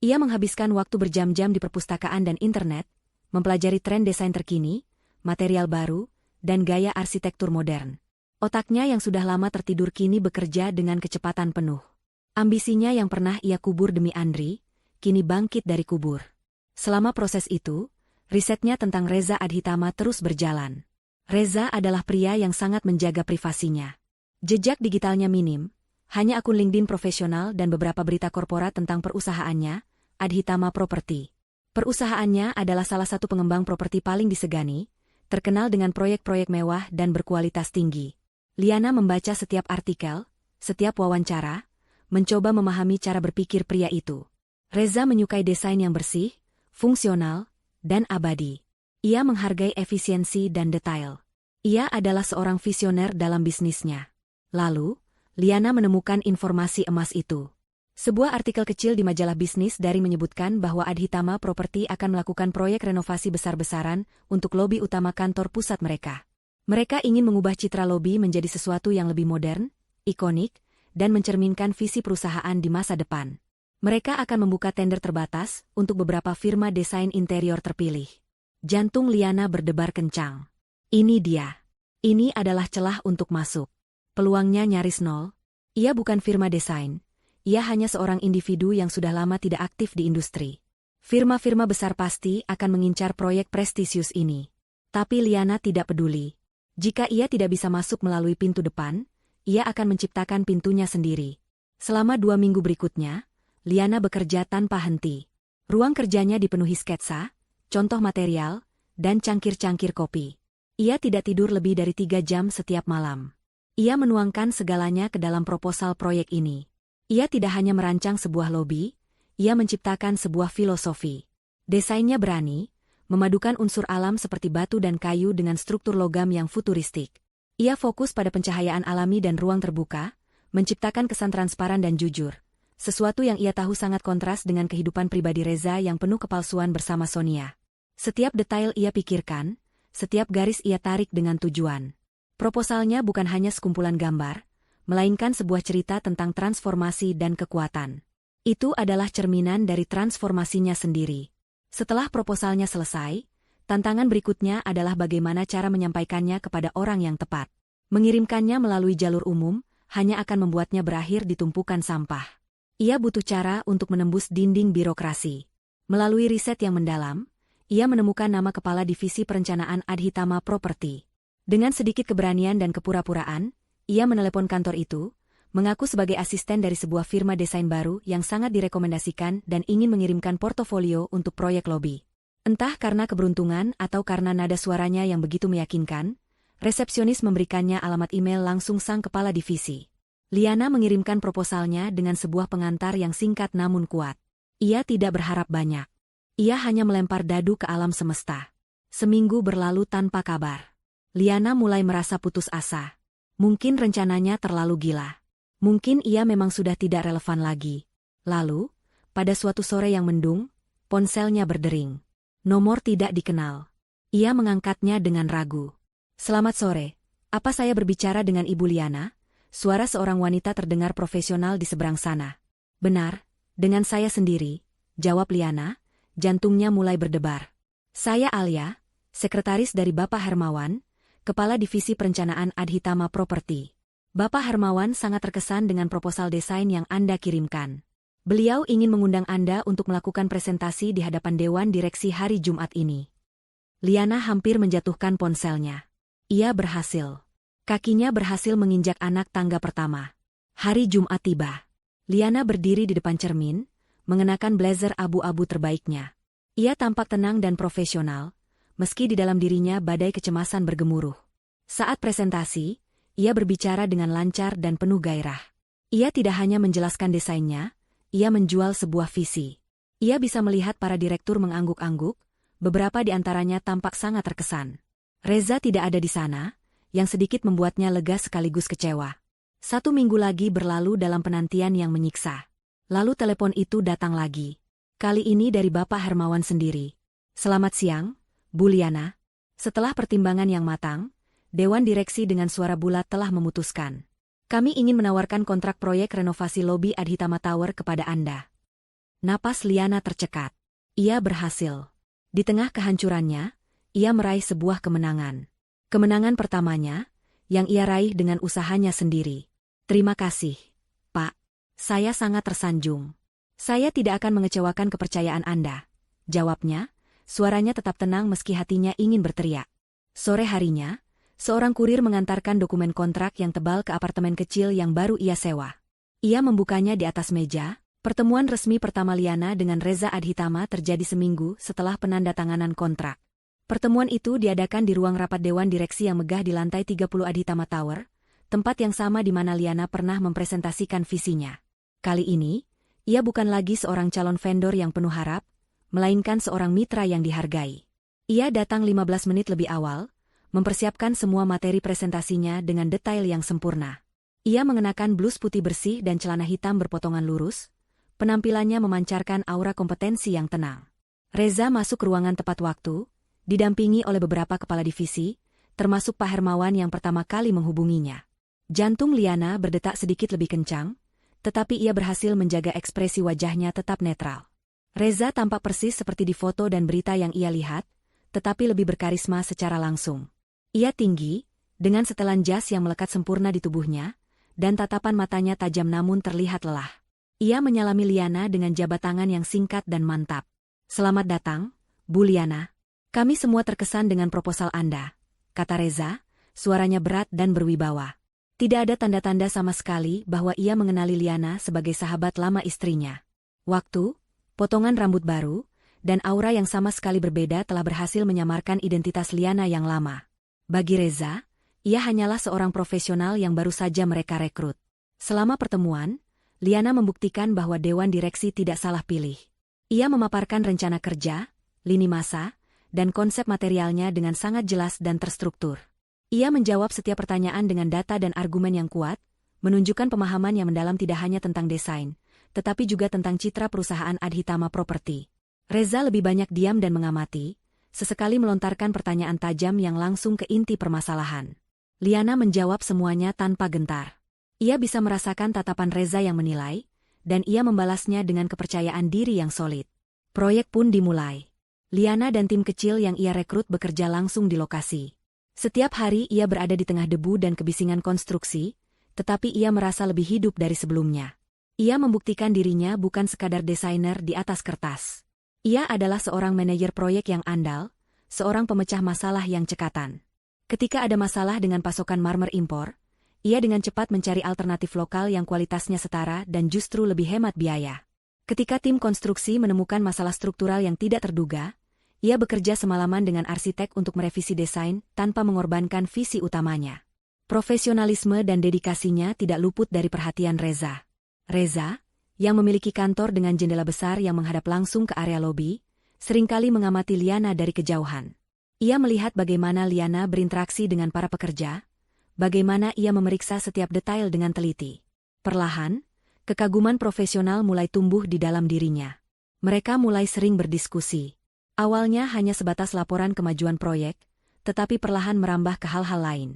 A: Ia menghabiskan waktu berjam-jam di perpustakaan dan internet, mempelajari tren desain terkini, material baru, dan gaya arsitektur modern. Otaknya yang sudah lama tertidur kini bekerja dengan kecepatan penuh. Ambisinya yang pernah ia kubur demi Andri, kini bangkit dari kubur. Selama proses itu, risetnya tentang Reza Adhitama terus berjalan. Reza adalah pria yang sangat menjaga privasinya. Jejak digitalnya minim, hanya akun LinkedIn profesional dan beberapa berita korporat tentang perusahaannya, Adhitama Property. Perusahaannya adalah salah satu pengembang properti paling disegani, terkenal dengan proyek-proyek mewah dan berkualitas tinggi. Liana membaca setiap artikel, setiap wawancara, mencoba memahami cara berpikir pria itu. Reza menyukai desain yang bersih, fungsional, dan abadi. Ia menghargai efisiensi dan detail. Ia adalah seorang visioner dalam bisnisnya. Lalu, Liana menemukan informasi emas itu. Sebuah artikel kecil di majalah bisnis dari menyebutkan bahwa Adhitama Property akan melakukan proyek renovasi besar-besaran untuk lobi utama kantor pusat mereka. Mereka ingin mengubah citra lobi menjadi sesuatu yang lebih modern, ikonik, dan mencerminkan visi perusahaan di masa depan. Mereka akan membuka tender terbatas untuk beberapa firma desain interior terpilih. Jantung Liana berdebar kencang. Ini dia. Ini adalah celah untuk masuk. Peluangnya nyaris nol. Ia bukan firma desain. Ia hanya seorang individu yang sudah lama tidak aktif di industri. Firma-firma besar pasti akan mengincar proyek prestisius ini. Tapi Liana tidak peduli. Jika ia tidak bisa masuk melalui pintu depan, ia akan menciptakan pintunya sendiri. Selama 2 minggu berikutnya, Liana bekerja tanpa henti. Ruang kerjanya dipenuhi sketsa, contoh material, dan cangkir-cangkir kopi. Ia tidak tidur lebih dari 3 jam setiap malam. Ia menuangkan segalanya ke dalam proposal proyek ini. Ia tidak hanya merancang sebuah lobi, ia menciptakan sebuah filosofi. Desainnya berani, memadukan unsur alam seperti batu dan kayu dengan struktur logam yang futuristik. Ia fokus pada pencahayaan alami dan ruang terbuka, menciptakan kesan transparan dan jujur. Sesuatu yang ia tahu sangat kontras dengan kehidupan pribadi Reza yang penuh kepalsuan bersama Sonia. Setiap detail ia pikirkan, setiap garis ia tarik dengan tujuan. Proposalnya bukan hanya sekumpulan gambar, melainkan sebuah cerita tentang transformasi dan kekuatan. Itu adalah cerminan dari transformasinya sendiri. Setelah proposalnya selesai, tantangan berikutnya adalah bagaimana cara menyampaikannya kepada orang yang tepat. Mengirimkannya melalui jalur umum, hanya akan membuatnya berakhir di tumpukan sampah. Ia butuh cara untuk menembus dinding birokrasi. Melalui riset yang mendalam, ia menemukan nama kepala divisi perencanaan Adhitama Property. Dengan sedikit keberanian dan kepura-puraan, ia menelepon kantor itu, mengaku sebagai asisten dari sebuah firma desain baru yang sangat direkomendasikan dan ingin mengirimkan portofolio untuk proyek lobi. Entah karena keberuntungan atau karena nada suaranya yang begitu meyakinkan, resepsionis memberikannya alamat email langsung sang kepala divisi. Liana mengirimkan proposalnya dengan sebuah pengantar yang singkat namun kuat. Ia tidak berharap banyak. Ia hanya melempar dadu ke alam semesta. Seminggu berlalu tanpa kabar. Liana mulai merasa putus asa. Mungkin rencananya terlalu gila. Mungkin ia memang sudah tidak relevan lagi. Lalu, pada suatu sore yang mendung, ponselnya berdering. Nomor tidak dikenal. Ia mengangkatnya dengan ragu. "Selamat sore, apa saya berbicara dengan Ibu Liana?" Suara seorang wanita terdengar profesional di seberang sana. "Benar, dengan saya sendiri," jawab Liana, jantungnya mulai berdebar. "Saya Alia, sekretaris dari Bapak Hermawan, Kepala Divisi Perencanaan Adhitama Property." Bapak Hermawan sangat terkesan dengan proposal desain yang Anda kirimkan. Beliau ingin mengundang Anda untuk melakukan presentasi di hadapan Dewan Direksi hari Jumat ini. Liana hampir menjatuhkan ponselnya. Ia berhasil. Kakinya berhasil menginjak anak tangga pertama. Hari Jumat tiba. Liana berdiri di depan cermin, mengenakan blazer abu-abu terbaiknya. Ia tampak tenang dan profesional, meski di dalam dirinya badai kecemasan bergemuruh. Saat presentasi, ia berbicara dengan lancar dan penuh gairah. Ia tidak hanya menjelaskan desainnya, ia menjual sebuah visi. Ia bisa melihat para direktur mengangguk-angguk, beberapa di antaranya tampak sangat terkesan. Reza tidak ada di sana, yang sedikit membuatnya lega sekaligus kecewa. 1 minggu lagi berlalu dalam penantian yang menyiksa. Lalu telepon itu datang lagi. Kali ini dari Bapak Hermawan sendiri. "Selamat siang, Bu Liana. Setelah pertimbangan yang matang, Dewan Direksi dengan suara bulat telah memutuskan. Kami ingin menawarkan kontrak proyek renovasi lobi Adhitama Tower kepada Anda." Napas Liana tercekat. Ia berhasil. Di tengah kehancurannya, ia meraih sebuah kemenangan. Kemenangan pertamanya, yang ia raih dengan usahanya sendiri. "Terima kasih, Pak. Saya sangat tersanjung. Saya tidak akan mengecewakan kepercayaan Anda," jawabnya, suaranya tetap tenang meski hatinya ingin berteriak. Sore harinya, seorang kurir mengantarkan dokumen kontrak yang tebal ke apartemen kecil yang baru ia sewa. Ia membukanya di atas meja. Pertemuan resmi pertama Liana dengan Reza Adhitama terjadi seminggu setelah penandatanganan kontrak. Pertemuan itu diadakan di ruang rapat Dewan Direksi yang megah di lantai 30 Adhitama Tower, tempat yang sama di mana Liana pernah mempresentasikan visinya. Kali ini, ia bukan lagi seorang calon vendor yang penuh harap, melainkan seorang mitra yang dihargai. Ia datang 15 menit lebih awal, mempersiapkan semua materi presentasinya dengan detail yang sempurna. Ia mengenakan blus putih bersih dan celana hitam berpotongan lurus, penampilannya memancarkan aura kompetensi yang tenang. Reza masuk ruangan tepat waktu, didampingi oleh beberapa kepala divisi, termasuk Pak Hermawan yang pertama kali menghubunginya. Jantung Liana berdetak sedikit lebih kencang, tetapi ia berhasil menjaga ekspresi wajahnya tetap netral. Reza tampak persis seperti di foto dan berita yang ia lihat, tetapi lebih berkarisma secara langsung. Ia tinggi, dengan setelan jas yang melekat sempurna di tubuhnya, dan tatapan matanya tajam namun terlihat lelah. Ia menyalami Liana dengan jabat tangan yang singkat dan mantap. "Selamat datang, Bu Liana. Kami semua terkesan dengan proposal Anda," kata Reza, suaranya berat dan berwibawa. Tidak ada tanda-tanda sama sekali bahwa ia mengenali Liana sebagai sahabat lama istrinya. Waktu, potongan rambut baru, dan aura yang sama sekali berbeda telah berhasil menyamarkan identitas Liana yang lama. Bagi Reza, ia hanyalah seorang profesional yang baru saja mereka rekrut. Selama pertemuan, Liana membuktikan bahwa Dewan Direksi tidak salah pilih. Ia memaparkan rencana kerja, lini masa, dan konsep materialnya dengan sangat jelas dan terstruktur. Ia menjawab setiap pertanyaan dengan data dan argumen yang kuat, menunjukkan pemahaman yang mendalam tidak hanya tentang desain, tetapi juga tentang citra perusahaan Adhitama Property. Reza lebih banyak diam dan mengamati, sesekali melontarkan pertanyaan tajam yang langsung ke inti permasalahan. Liana menjawab semuanya tanpa gentar. Ia bisa merasakan tatapan Reza yang menilai, dan ia membalasnya dengan kepercayaan diri yang solid. Proyek pun dimulai. Liana dan tim kecil yang ia rekrut bekerja langsung di lokasi. Setiap hari ia berada di tengah debu dan kebisingan konstruksi, tetapi ia merasa lebih hidup dari sebelumnya. Ia membuktikan dirinya bukan sekadar desainer di atas kertas. Ia adalah seorang manajer proyek yang andal, seorang pemecah masalah yang cekatan. Ketika ada masalah dengan pasokan marmer impor, ia dengan cepat mencari alternatif lokal yang kualitasnya setara dan justru lebih hemat biaya. Ketika tim konstruksi menemukan masalah struktural yang tidak terduga, ia bekerja semalaman dengan arsitek untuk merevisi desain tanpa mengorbankan visi utamanya. Profesionalisme dan dedikasinya tidak luput dari perhatian Reza. Reza, yang memiliki kantor dengan jendela besar yang menghadap langsung ke area lobi, seringkali mengamati Liana dari kejauhan. Ia melihat bagaimana Liana berinteraksi dengan para pekerja, bagaimana ia memeriksa setiap detail dengan teliti. Perlahan, kekaguman profesional mulai tumbuh di dalam dirinya. Mereka mulai sering berdiskusi. Awalnya hanya sebatas laporan kemajuan proyek, tetapi perlahan merambah ke hal-hal lain.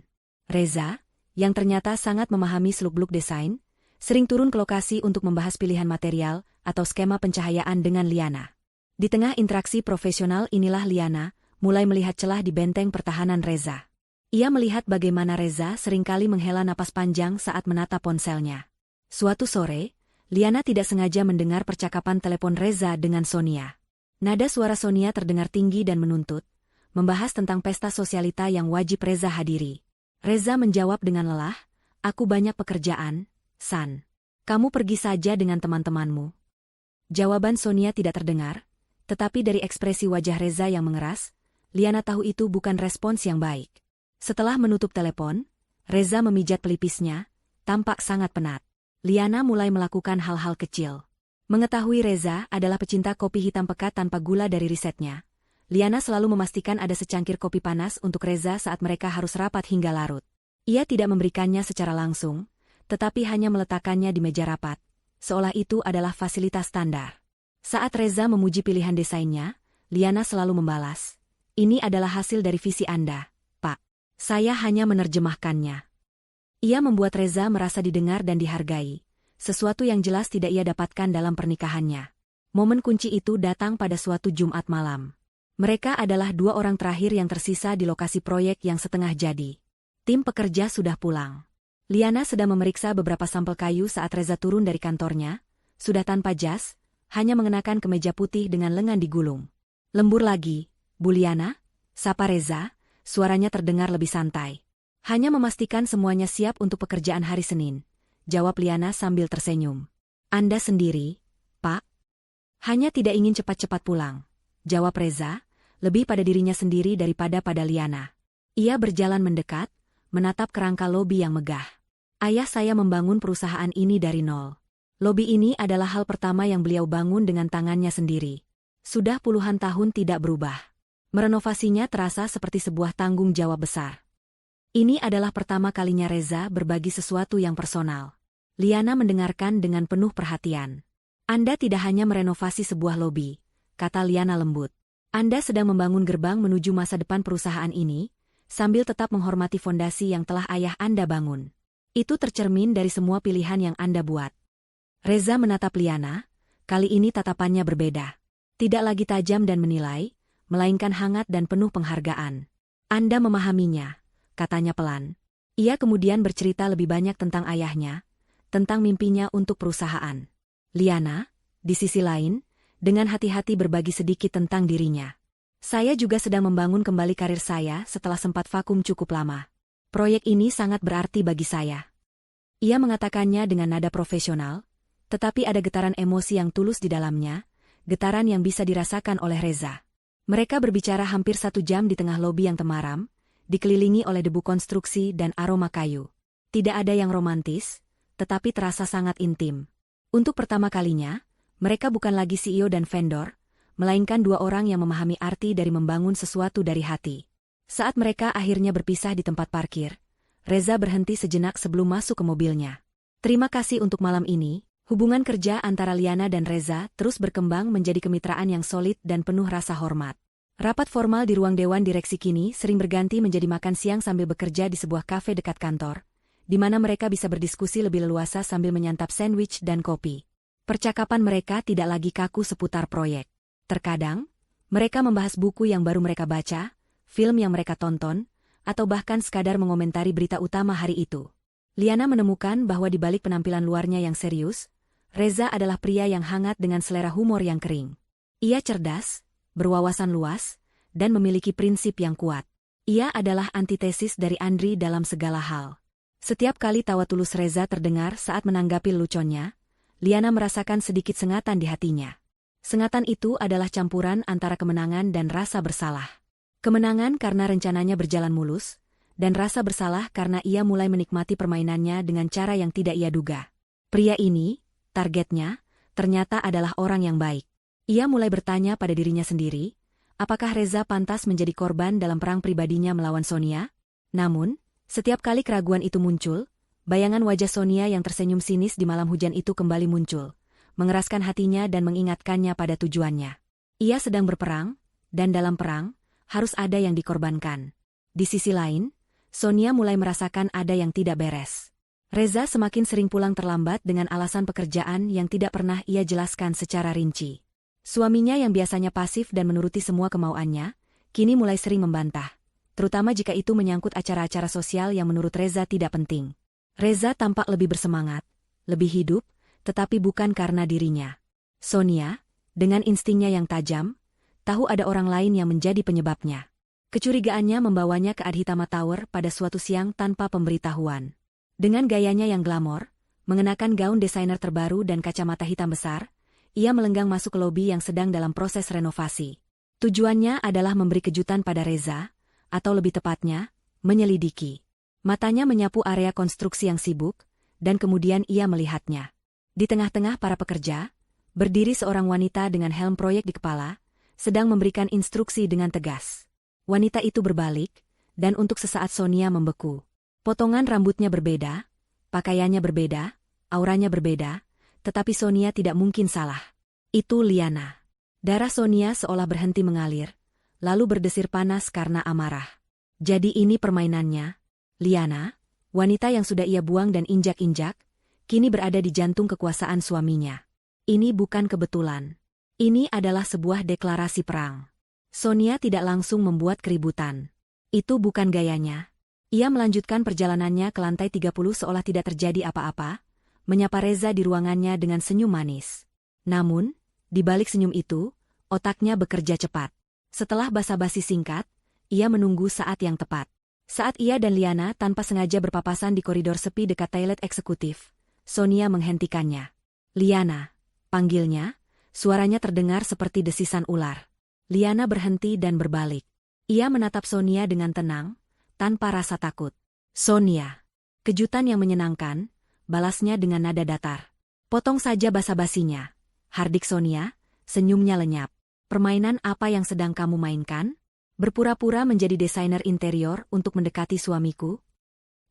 A: Reza, yang ternyata sangat memahami seluk-beluk desain, sering turun ke lokasi untuk membahas pilihan material atau skema pencahayaan dengan Liana. Di tengah interaksi profesional inilah Liana mulai melihat celah di benteng pertahanan Reza. Ia melihat bagaimana Reza seringkali menghela napas panjang saat menatap ponselnya. Suatu sore, Liana tidak sengaja mendengar percakapan telepon Reza dengan Sonia. Nada suara Sonia terdengar tinggi dan menuntut, membahas tentang pesta sosialita yang wajib Reza hadiri. Reza menjawab dengan lelah, "Aku banyak pekerjaan, San. Kamu pergi saja dengan teman-temanmu." Jawaban Sonia tidak terdengar, tetapi dari ekspresi wajah Reza yang mengeras, Liana tahu itu bukan respons yang baik. Setelah menutup telepon, Reza memijat pelipisnya, tampak sangat penat. Liana mulai melakukan hal-hal kecil. Mengetahui Reza adalah pecinta kopi hitam pekat tanpa gula dari risetnya, Liana selalu memastikan ada secangkir kopi panas untuk Reza saat mereka harus rapat hingga larut. Ia tidak memberikannya secara langsung, tetapi hanya meletakkannya di meja rapat, seolah itu adalah fasilitas standar. Saat Reza memuji pilihan desainnya, Liana selalu membalas, "Ini adalah hasil dari visi Anda, Pak. Saya hanya menerjemahkannya." Ia membuat Reza merasa didengar dan dihargai, sesuatu yang jelas tidak ia dapatkan dalam pernikahannya. Momen kunci itu datang pada suatu Jumat malam. Mereka adalah dua orang terakhir yang tersisa di lokasi proyek yang setengah jadi. Tim pekerja sudah pulang. Liana sedang memeriksa beberapa sampel kayu saat Reza turun dari kantornya, sudah tanpa jas, hanya mengenakan kemeja putih dengan lengan digulung. "Lembur lagi, Bu Liana?" sapa Reza, suaranya terdengar lebih santai. "Hanya memastikan semuanya siap untuk pekerjaan hari Senin," jawab Liana sambil tersenyum. "Anda sendiri, Pak?" "Hanya tidak ingin cepat-cepat pulang," jawab Reza, lebih pada dirinya sendiri daripada pada Liana. Ia berjalan mendekat, menatap kerangka lobi yang megah. "Ayah saya membangun perusahaan ini dari nol. Lobi ini adalah hal pertama yang beliau bangun dengan tangannya sendiri. Sudah puluhan tahun tidak berubah. Merenovasinya terasa seperti sebuah tanggung jawab besar." Ini adalah pertama kalinya Reza berbagi sesuatu yang personal. Liana mendengarkan dengan penuh perhatian. "Anda tidak hanya merenovasi sebuah lobi," kata Liana lembut. "Anda sedang membangun gerbang menuju masa depan perusahaan ini, sambil tetap menghormati fondasi yang telah ayah Anda bangun. Itu tercermin dari semua pilihan yang Anda buat." Reza menatap Liana, kali ini tatapannya berbeda. Tidak lagi tajam dan menilai, melainkan hangat dan penuh penghargaan. "Anda memahaminya," katanya pelan. Ia kemudian bercerita lebih banyak tentang ayahnya, tentang mimpinya untuk perusahaan. Liana, di sisi lain, dengan hati-hati berbagi sedikit tentang dirinya. "Saya juga sedang membangun kembali karir saya setelah sempat vakum cukup lama. Proyek ini sangat berarti bagi saya." Ia mengatakannya dengan nada profesional, tetapi ada getaran emosi yang tulus di dalamnya, getaran yang bisa dirasakan oleh Reza. Mereka berbicara hampir 1 jam di tengah lobi yang temaram, dikelilingi oleh debu konstruksi dan aroma kayu. Tidak ada yang romantis, tetapi terasa sangat intim. Untuk pertama kalinya, mereka bukan lagi CEO dan vendor, melainkan dua orang yang memahami arti dari membangun sesuatu dari hati. Saat mereka akhirnya berpisah di tempat parkir, Reza berhenti sejenak sebelum masuk ke mobilnya. "Terima kasih untuk malam ini." Hubungan kerja antara Liana dan Reza terus berkembang menjadi kemitraan yang solid dan penuh rasa hormat. Rapat formal di ruang dewan direksi kini sering berganti menjadi makan siang sambil bekerja di sebuah kafe dekat kantor, di mana mereka bisa berdiskusi lebih leluasa sambil menyantap sandwich dan kopi. Percakapan mereka tidak lagi kaku seputar proyek. Terkadang, mereka membahas buku yang baru mereka baca, film yang mereka tonton, atau bahkan sekadar mengomentari berita utama hari itu. Liana menemukan bahwa di balik penampilan luarnya yang serius, Reza adalah pria yang hangat dengan selera humor yang kering. Ia cerdas, berwawasan luas, dan memiliki prinsip yang kuat. Ia adalah antitesis dari Andri dalam segala hal. Setiap kali tawa tulus Reza terdengar saat menanggapi leluconnya, Liana merasakan sedikit sengatan di hatinya. Sengatan itu adalah campuran antara kemenangan dan rasa bersalah. Kemenangan karena rencananya berjalan mulus, dan rasa bersalah karena ia mulai menikmati permainannya dengan cara yang tidak ia duga. Pria ini, targetnya, ternyata adalah orang yang baik. Ia mulai bertanya pada dirinya sendiri, apakah Reza pantas menjadi korban dalam perang pribadinya melawan Sonia? Namun, setiap kali keraguan itu muncul, bayangan wajah Sonia yang tersenyum sinis di malam hujan itu kembali muncul, mengeraskan hatinya dan mengingatkannya pada tujuannya. Ia sedang berperang, dan dalam perang, harus ada yang dikorbankan. Di sisi lain, Sonia mulai merasakan ada yang tidak beres. Reza semakin sering pulang terlambat dengan alasan pekerjaan yang tidak pernah ia jelaskan secara rinci. Suaminya yang biasanya pasif dan menuruti semua kemauannya, kini mulai sering membantah. terutama jika itu menyangkut acara-acara sosial yang menurut Reza tidak penting. Reza tampak lebih bersemangat, lebih hidup, tetapi bukan karena dirinya. Sonia, dengan instingnya yang tajam, tahu ada orang lain yang menjadi penyebabnya. Kecurigaannya membawanya ke Adhitama Tower pada suatu siang tanpa pemberitahuan. Dengan gayanya yang glamor, mengenakan gaun desainer terbaru dan kacamata hitam besar, ia melenggang masuk ke lobi yang sedang dalam proses renovasi. Tujuannya adalah memberi kejutan pada Reza, atau lebih tepatnya, menyelidiki. Matanya menyapu area konstruksi yang sibuk, dan kemudian ia melihatnya. Di tengah-tengah para pekerja, berdiri seorang wanita dengan helm proyek di kepala, sedang memberikan instruksi dengan tegas. Wanita itu berbalik, dan untuk sesaat Sonia membeku. Potongan rambutnya berbeda, pakaiannya berbeda, auranya berbeda, tetapi Sonia tidak mungkin salah. Itu Liana. Darah Sonia seolah berhenti mengalir, lalu berdesir panas karena amarah. Jadi ini permainannya. Liana, wanita yang sudah ia buang dan injak-injak, kini berada di jantung kekuasaan suaminya. Ini bukan kebetulan. Ini adalah sebuah deklarasi perang. Sonia tidak langsung membuat keributan. Itu bukan gayanya. Ia melanjutkan perjalanannya ke lantai 30 seolah tidak terjadi apa-apa, menyapa Reza di ruangannya dengan senyum manis. Namun, di balik senyum itu, otaknya bekerja cepat. Setelah basa-basi singkat, ia menunggu saat yang tepat. Saat ia dan Liana tanpa sengaja berpapasan di koridor sepi dekat toilet eksekutif, Sonia menghentikannya. Liana, panggilnya, suaranya terdengar seperti desisan ular. Liana berhenti dan berbalik. Ia menatap Sonia dengan tenang, tanpa rasa takut. Sonia. Kejutan yang menyenangkan, balasnya dengan nada datar. Potong saja basa-basinya. Hardik Sonia, senyumnya lenyap. Permainan apa yang sedang kamu mainkan? Berpura-pura menjadi desainer interior untuk mendekati suamiku?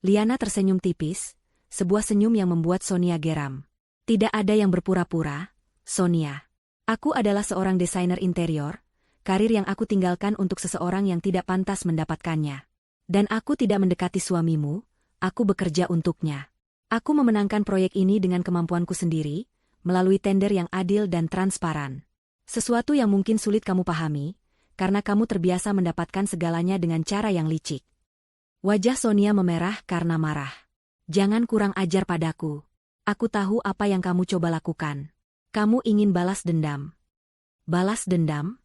A: Liana tersenyum tipis, sebuah senyum yang membuat Sonia geram. Tidak ada yang berpura-pura, Sonia. Aku adalah seorang desainer interior, karir yang aku tinggalkan untuk seseorang yang tidak pantas mendapatkannya. Dan aku tidak mendekati suamimu, aku bekerja untuknya. Aku memenangkan proyek ini dengan kemampuanku sendiri, melalui tender yang adil dan transparan. Sesuatu yang mungkin sulit kamu pahami, karena kamu terbiasa mendapatkan segalanya dengan cara yang licik. Wajah Sonia memerah karena marah. Jangan kurang ajar padaku. Aku tahu apa yang kamu coba lakukan. Kamu ingin balas dendam. Balas dendam?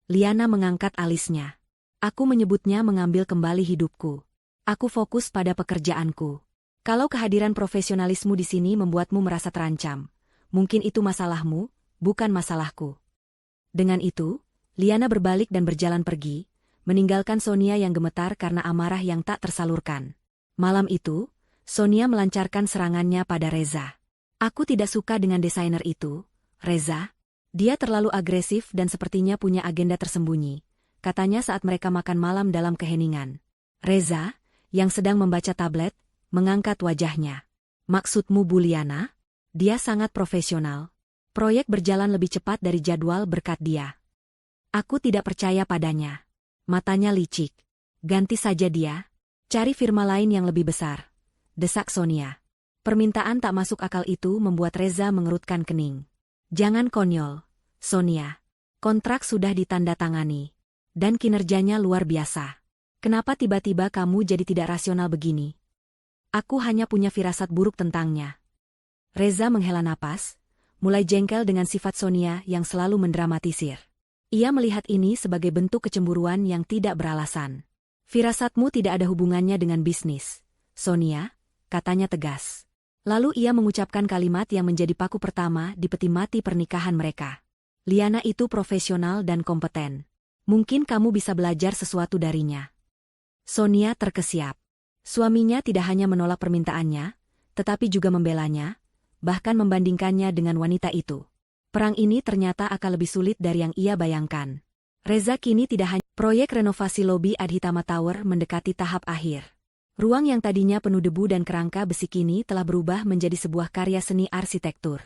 A: Liana mengangkat alisnya. Aku menyebutnya mengambil kembali hidupku. Aku fokus pada pekerjaanku. Kalau kehadiran profesionalismu di sini membuatmu merasa terancam, mungkin itu masalahmu, bukan masalahku. Dengan itu, Liana berbalik dan berjalan pergi, meninggalkan Sonia yang gemetar karena amarah yang tak tersalurkan. Malam itu, Sonia melancarkan serangannya pada Reza. Aku tidak suka dengan desainer itu, Reza. Dia terlalu agresif dan sepertinya punya agenda tersembunyi, katanya saat mereka makan malam dalam keheningan. Reza, yang sedang membaca tablet, mengangkat wajahnya. Maksudmu Bu Liana? Dia sangat profesional. Proyek berjalan lebih cepat dari jadwal berkat dia. Aku tidak percaya padanya. Matanya licik. Ganti saja dia. Cari firma lain yang lebih besar. Desak Sonia. Permintaan tak masuk akal itu membuat Reza mengerutkan kening. Jangan konyol, Sonia. Kontrak sudah ditandatangani. Dan kinerjanya luar biasa. Kenapa tiba-tiba kamu jadi tidak rasional begini? Aku hanya punya firasat buruk tentangnya. Reza menghela napas, mulai jengkel dengan sifat Sonia yang selalu mendramatisir. Ia melihat ini sebagai bentuk kecemburuan yang tidak beralasan. Firasatmu tidak ada hubungannya dengan bisnis, Sonia, katanya tegas. Lalu ia mengucapkan kalimat yang menjadi paku pertama di peti mati pernikahan mereka. Liana itu profesional dan kompeten. Mungkin kamu bisa belajar sesuatu darinya. Sonia terkesiap. Suaminya tidak hanya menolak permintaannya, tetapi juga membelanya, bahkan membandingkannya dengan wanita itu. Perang ini ternyata akan lebih sulit dari yang ia bayangkan. Reza kini tidak hanya proyek renovasi lobi Adhitama Tower mendekati tahap akhir. Ruang yang tadinya penuh debu dan kerangka besi kini telah berubah menjadi sebuah karya seni arsitektur.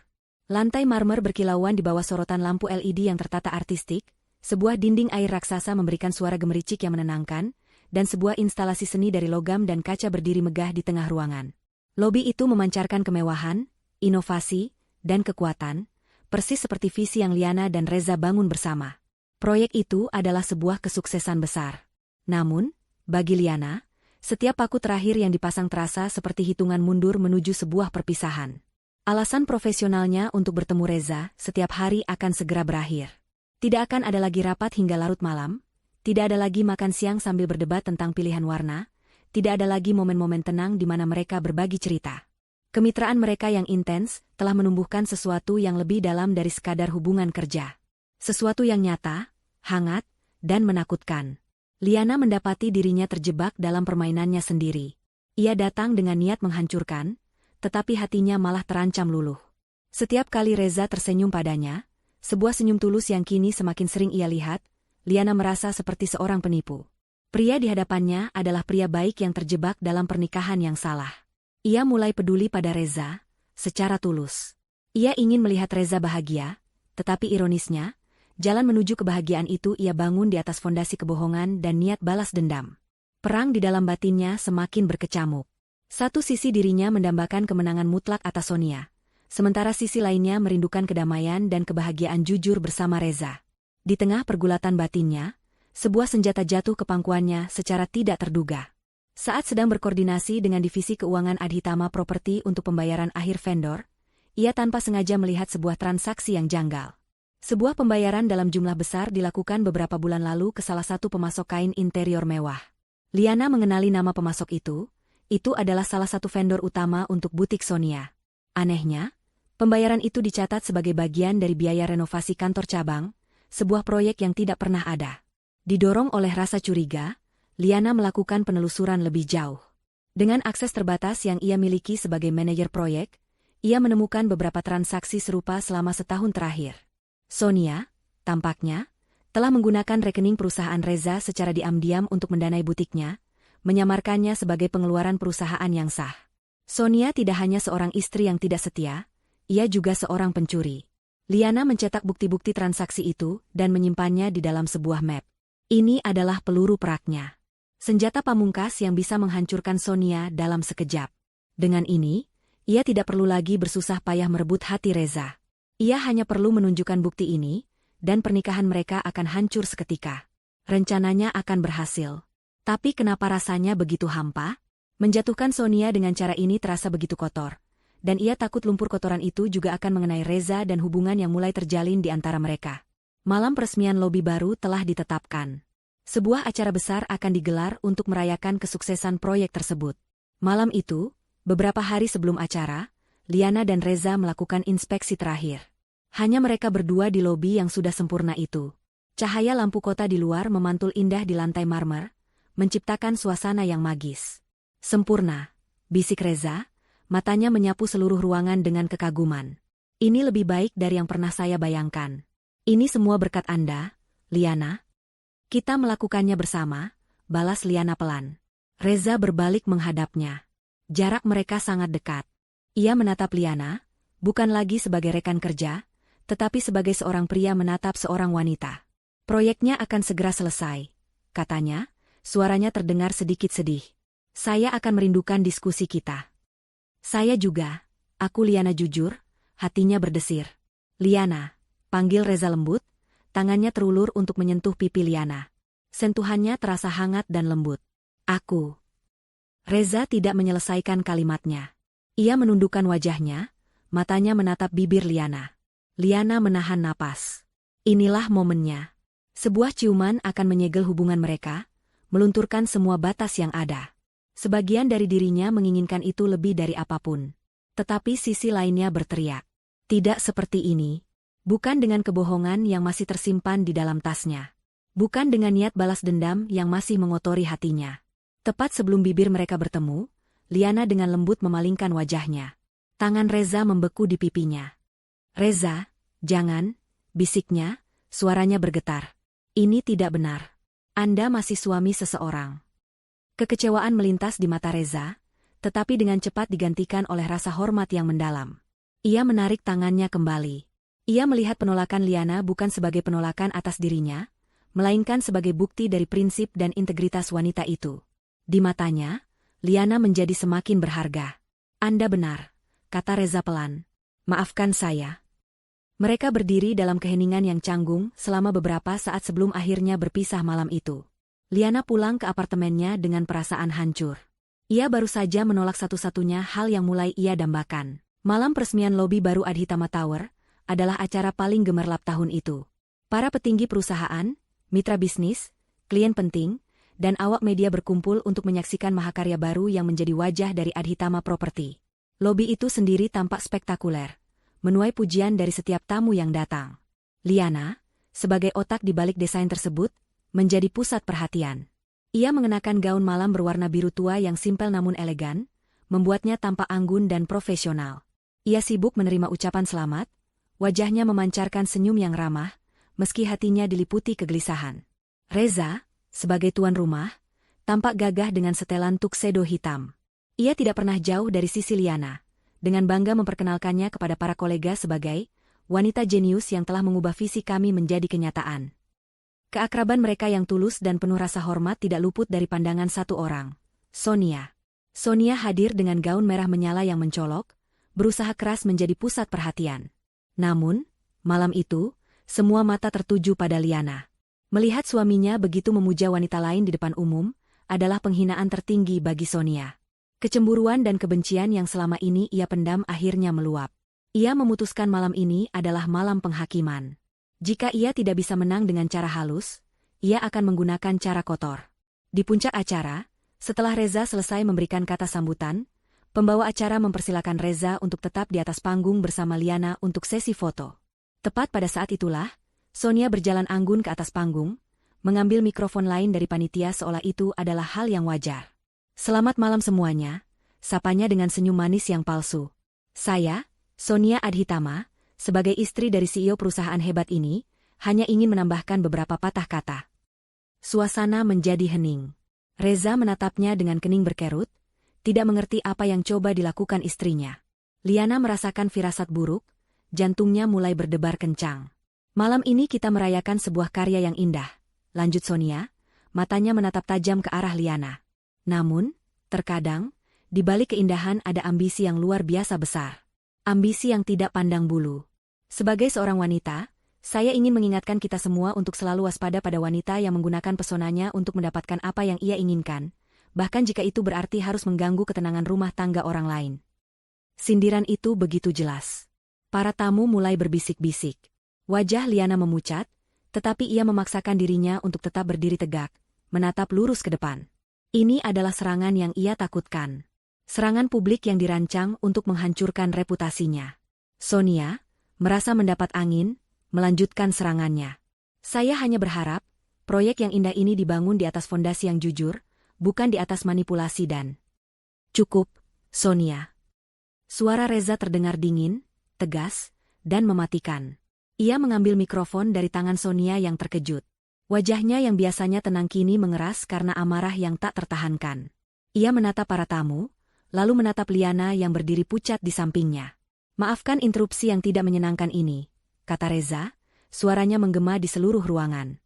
A: Lantai marmer berkilauan di bawah sorotan lampu LED yang tertata artistik, sebuah dinding air raksasa memberikan suara gemericik yang menenangkan, dan sebuah instalasi seni dari logam dan kaca berdiri megah di tengah ruangan. Lobi itu memancarkan kemewahan, inovasi, dan kekuatan, persis seperti visi yang Liana dan Reza bangun bersama. Proyek itu adalah sebuah kesuksesan besar. Namun, Bagi Liana, setiap paku terakhir yang dipasang terasa seperti hitungan mundur menuju sebuah perpisahan. Alasan profesionalnya untuk bertemu Reza setiap hari akan segera berakhir. Tidak akan ada lagi rapat hingga larut malam, tidak ada lagi makan siang sambil berdebat tentang pilihan warna, tidak ada lagi momen-momen tenang di mana mereka berbagi cerita. Kemitraan mereka yang intens telah menumbuhkan sesuatu yang lebih dalam dari sekadar hubungan kerja. Sesuatu yang nyata, hangat, dan menakutkan. Liana mendapati dirinya terjebak dalam permainannya sendiri. Ia datang dengan niat menghancurkan, tetapi hatinya malah terancam luluh. Setiap kali Reza tersenyum padanya, sebuah senyum tulus yang kini semakin sering ia lihat, Liana merasa seperti seorang penipu. Pria di hadapannya adalah pria baik yang terjebak dalam pernikahan yang salah. Ia mulai peduli pada Reza, secara tulus. Ia ingin melihat Reza bahagia, tetapi ironisnya, jalan menuju kebahagiaan itu ia bangun di atas fondasi kebohongan dan niat balas dendam. Perang di dalam batinnya semakin berkecamuk. Satu sisi dirinya mendambakan kemenangan mutlak atas Sonia, sementara sisi lainnya merindukan kedamaian dan kebahagiaan jujur bersama Reza. Di tengah pergulatan batinnya, sebuah senjata jatuh ke pangkuannya secara tidak terduga. Saat sedang berkoordinasi dengan divisi keuangan Adhitama Property untuk pembayaran akhir vendor, ia tanpa sengaja melihat sebuah transaksi yang janggal. Sebuah pembayaran dalam jumlah besar dilakukan beberapa bulan lalu ke salah satu pemasok kain interior mewah. Liana mengenali nama pemasok itu adalah salah satu vendor utama untuk butik Sonia. Anehnya, pembayaran itu dicatat sebagai bagian dari biaya renovasi kantor cabang, sebuah proyek yang tidak pernah ada. Didorong oleh rasa curiga, Liana melakukan penelusuran lebih jauh. Dengan akses terbatas yang ia miliki sebagai manajer proyek, ia menemukan beberapa transaksi serupa selama setahun terakhir. Sonia, tampaknya, telah menggunakan rekening perusahaan Reza secara diam-diam untuk mendanai butiknya, menyamarkannya sebagai pengeluaran perusahaan yang sah. Sonia tidak hanya seorang istri yang tidak setia, ia juga seorang pencuri. Liana mencetak bukti-bukti transaksi itu dan menyimpannya di dalam sebuah map. Ini adalah peluru peraknya. Senjata pamungkas yang bisa menghancurkan Sonia dalam sekejap. Dengan ini, ia tidak perlu lagi bersusah payah merebut hati Reza. Ia hanya perlu menunjukkan bukti ini, dan pernikahan mereka akan hancur seketika. Rencananya akan berhasil. Tapi kenapa rasanya begitu hampa? Menjatuhkan Sonia dengan cara ini terasa begitu kotor. Dan ia takut lumpur kotoran itu juga akan mengenai Reza dan hubungan yang mulai terjalin di antara mereka. Malam peresmian lobi baru telah ditetapkan. Sebuah acara besar akan digelar untuk merayakan kesuksesan proyek tersebut. Malam itu, beberapa hari sebelum acara, Liana dan Reza melakukan inspeksi terakhir. Hanya mereka berdua di lobi yang sudah sempurna itu. Cahaya lampu kota di luar memantul indah di lantai marmer, menciptakan suasana yang magis. Sempurna, bisik Reza, matanya menyapu seluruh ruangan dengan kekaguman. Ini lebih baik dari yang pernah saya bayangkan. Ini semua berkat Anda, Liana. Kita melakukannya bersama, balas Liana pelan. Reza berbalik menghadapnya. Jarak mereka sangat dekat. Ia menatap Liana, bukan lagi sebagai rekan kerja, tetapi sebagai seorang pria menatap seorang wanita. Proyeknya akan segera selesai, katanya. Suaranya terdengar sedikit sedih. Saya akan merindukan diskusi kita. Saya juga, aku Liana jujur, hatinya berdesir. Liana, panggil Reza lembut, tangannya terulur untuk menyentuh pipi Liana. Sentuhannya terasa hangat dan lembut. Aku. Reza tidak menyelesaikan kalimatnya. Ia menundukkan wajahnya, matanya menatap bibir Liana. Liana menahan napas. Inilah momennya. Sebuah ciuman akan menyegel hubungan mereka, melunturkan semua batas yang ada. Sebagian dari dirinya menginginkan itu lebih dari apapun. Tetapi sisi lainnya berteriak. Tidak seperti ini. Bukan dengan kebohongan yang masih tersimpan di dalam tasnya. Bukan dengan niat balas dendam yang masih mengotori hatinya. Tepat sebelum bibir mereka bertemu, Liana dengan lembut memalingkan wajahnya. Tangan Reza membeku di pipinya. Reza, jangan, bisiknya, suaranya bergetar. Ini tidak benar. Anda masih suami seseorang. Kekecewaan melintas di mata Reza, tetapi dengan cepat digantikan oleh rasa hormat yang mendalam. Ia menarik tangannya kembali. Ia melihat penolakan Liana bukan sebagai penolakan atas dirinya, melainkan sebagai bukti dari prinsip dan integritas wanita itu. Di matanya, Liana menjadi semakin berharga. Anda benar, kata Reza pelan. Maafkan saya. Mereka berdiri dalam keheningan yang canggung selama beberapa saat sebelum akhirnya berpisah malam itu. Liana pulang ke apartemennya dengan perasaan hancur. Ia baru saja menolak satu-satunya hal yang mulai ia dambakan. Malam peresmian lobi baru Adhitama Tower adalah acara paling gemerlap tahun itu. Para petinggi perusahaan, mitra bisnis, klien penting, dan awak media berkumpul untuk menyaksikan mahakarya baru yang menjadi wajah dari Adhitama Property. Lobi itu sendiri tampak spektakuler, menuai pujian dari setiap tamu yang datang. Liana, sebagai otak di balik desain tersebut, menjadi pusat perhatian. Ia mengenakan gaun malam berwarna biru tua yang simpel namun elegan, membuatnya tampak anggun dan profesional. Ia sibuk menerima ucapan selamat, wajahnya memancarkan senyum yang ramah, meski hatinya diliputi kegelisahan. Reza, sebagai tuan rumah, tampak gagah dengan setelan tuxedo hitam. Ia tidak pernah jauh dari sisi Liana, dengan bangga memperkenalkannya kepada para kolega sebagai wanita jenius yang telah mengubah visi kami menjadi kenyataan. Keakraban mereka yang tulus dan penuh rasa hormat tidak luput dari pandangan satu orang, Sonia. Sonia hadir dengan gaun merah menyala yang mencolok, berusaha keras menjadi pusat perhatian. Namun, malam itu, semua mata tertuju pada Liana. Melihat suaminya begitu memuja wanita lain di depan umum, adalah penghinaan tertinggi bagi Sonia. Kecemburuan dan kebencian yang selama ini ia pendam akhirnya meluap. Ia memutuskan malam ini adalah malam penghakiman. Jika ia tidak bisa menang dengan cara halus, ia akan menggunakan cara kotor. Di puncak acara, setelah Reza selesai memberikan kata sambutan, pembawa acara mempersilakan Reza untuk tetap di atas panggung bersama Liana untuk sesi foto. Tepat pada saat itulah, Sonia berjalan anggun ke atas panggung, mengambil mikrofon lain dari panitia seolah itu adalah hal yang wajar. "Selamat malam semuanya," sapanya dengan senyum manis yang palsu. "Saya, Sonia Adhitama, sebagai istri dari CEO perusahaan hebat ini, hanya ingin menambahkan beberapa patah kata." Suasana menjadi hening. Reza menatapnya dengan kening berkerut, tidak mengerti apa yang coba dilakukan istrinya. Liana merasakan firasat buruk, jantungnya mulai berdebar kencang. "Malam ini kita merayakan sebuah karya yang indah," lanjut Sonia, matanya menatap tajam ke arah Liana. "Namun, terkadang, di balik keindahan ada ambisi yang luar biasa besar. Ambisi yang tidak pandang bulu. Sebagai seorang wanita, saya ingin mengingatkan kita semua untuk selalu waspada pada wanita yang menggunakan pesonanya untuk mendapatkan apa yang ia inginkan, bahkan jika itu berarti harus mengganggu ketenangan rumah tangga orang lain." Sindiran itu begitu jelas. Para tamu mulai berbisik-bisik. Wajah Liana memucat, tetapi ia memaksakan dirinya untuk tetap berdiri tegak, menatap lurus ke depan. Ini adalah serangan yang ia takutkan. Serangan publik yang dirancang untuk menghancurkan reputasinya. Sonia merasa mendapat angin, melanjutkan serangannya. "Saya hanya berharap, proyek yang indah ini dibangun di atas fondasi yang jujur, bukan di atas manipulasi dan..." "Cukup, Sonia." Suara Reza terdengar dingin, tegas, dan mematikan. Ia mengambil mikrofon dari tangan Sonia yang terkejut. Wajahnya yang biasanya tenang kini mengeras karena amarah yang tak tertahankan. Ia menatap para tamu, lalu menatap Liana yang berdiri pucat di sampingnya. "Maafkan interupsi yang tidak menyenangkan ini," kata Reza, suaranya menggema di seluruh ruangan.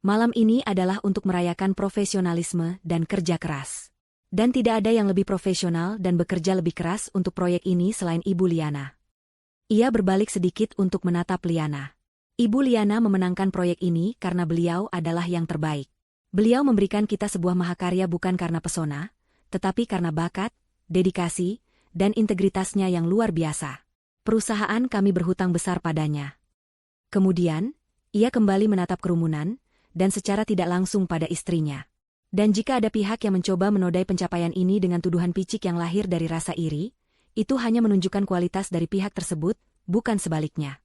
A: "Malam ini adalah untuk merayakan profesionalisme dan kerja keras. Dan tidak ada yang lebih profesional dan bekerja lebih keras untuk proyek ini selain Ibu Liana." Ia berbalik sedikit untuk menatap Liana. Ibu Liana memenangkan proyek ini karena beliau adalah yang terbaik. Beliau memberikan kita sebuah mahakarya bukan karena pesona, tetapi karena bakat, dedikasi, dan integritasnya yang luar biasa. Perusahaan kami berhutang besar padanya. Kemudian, ia kembali menatap kerumunan, dan secara tidak langsung pada istrinya. "Dan jika ada pihak yang mencoba menodai pencapaian ini dengan tuduhan picik yang lahir dari rasa iri, itu hanya menunjukkan kualitas dari pihak tersebut, bukan sebaliknya."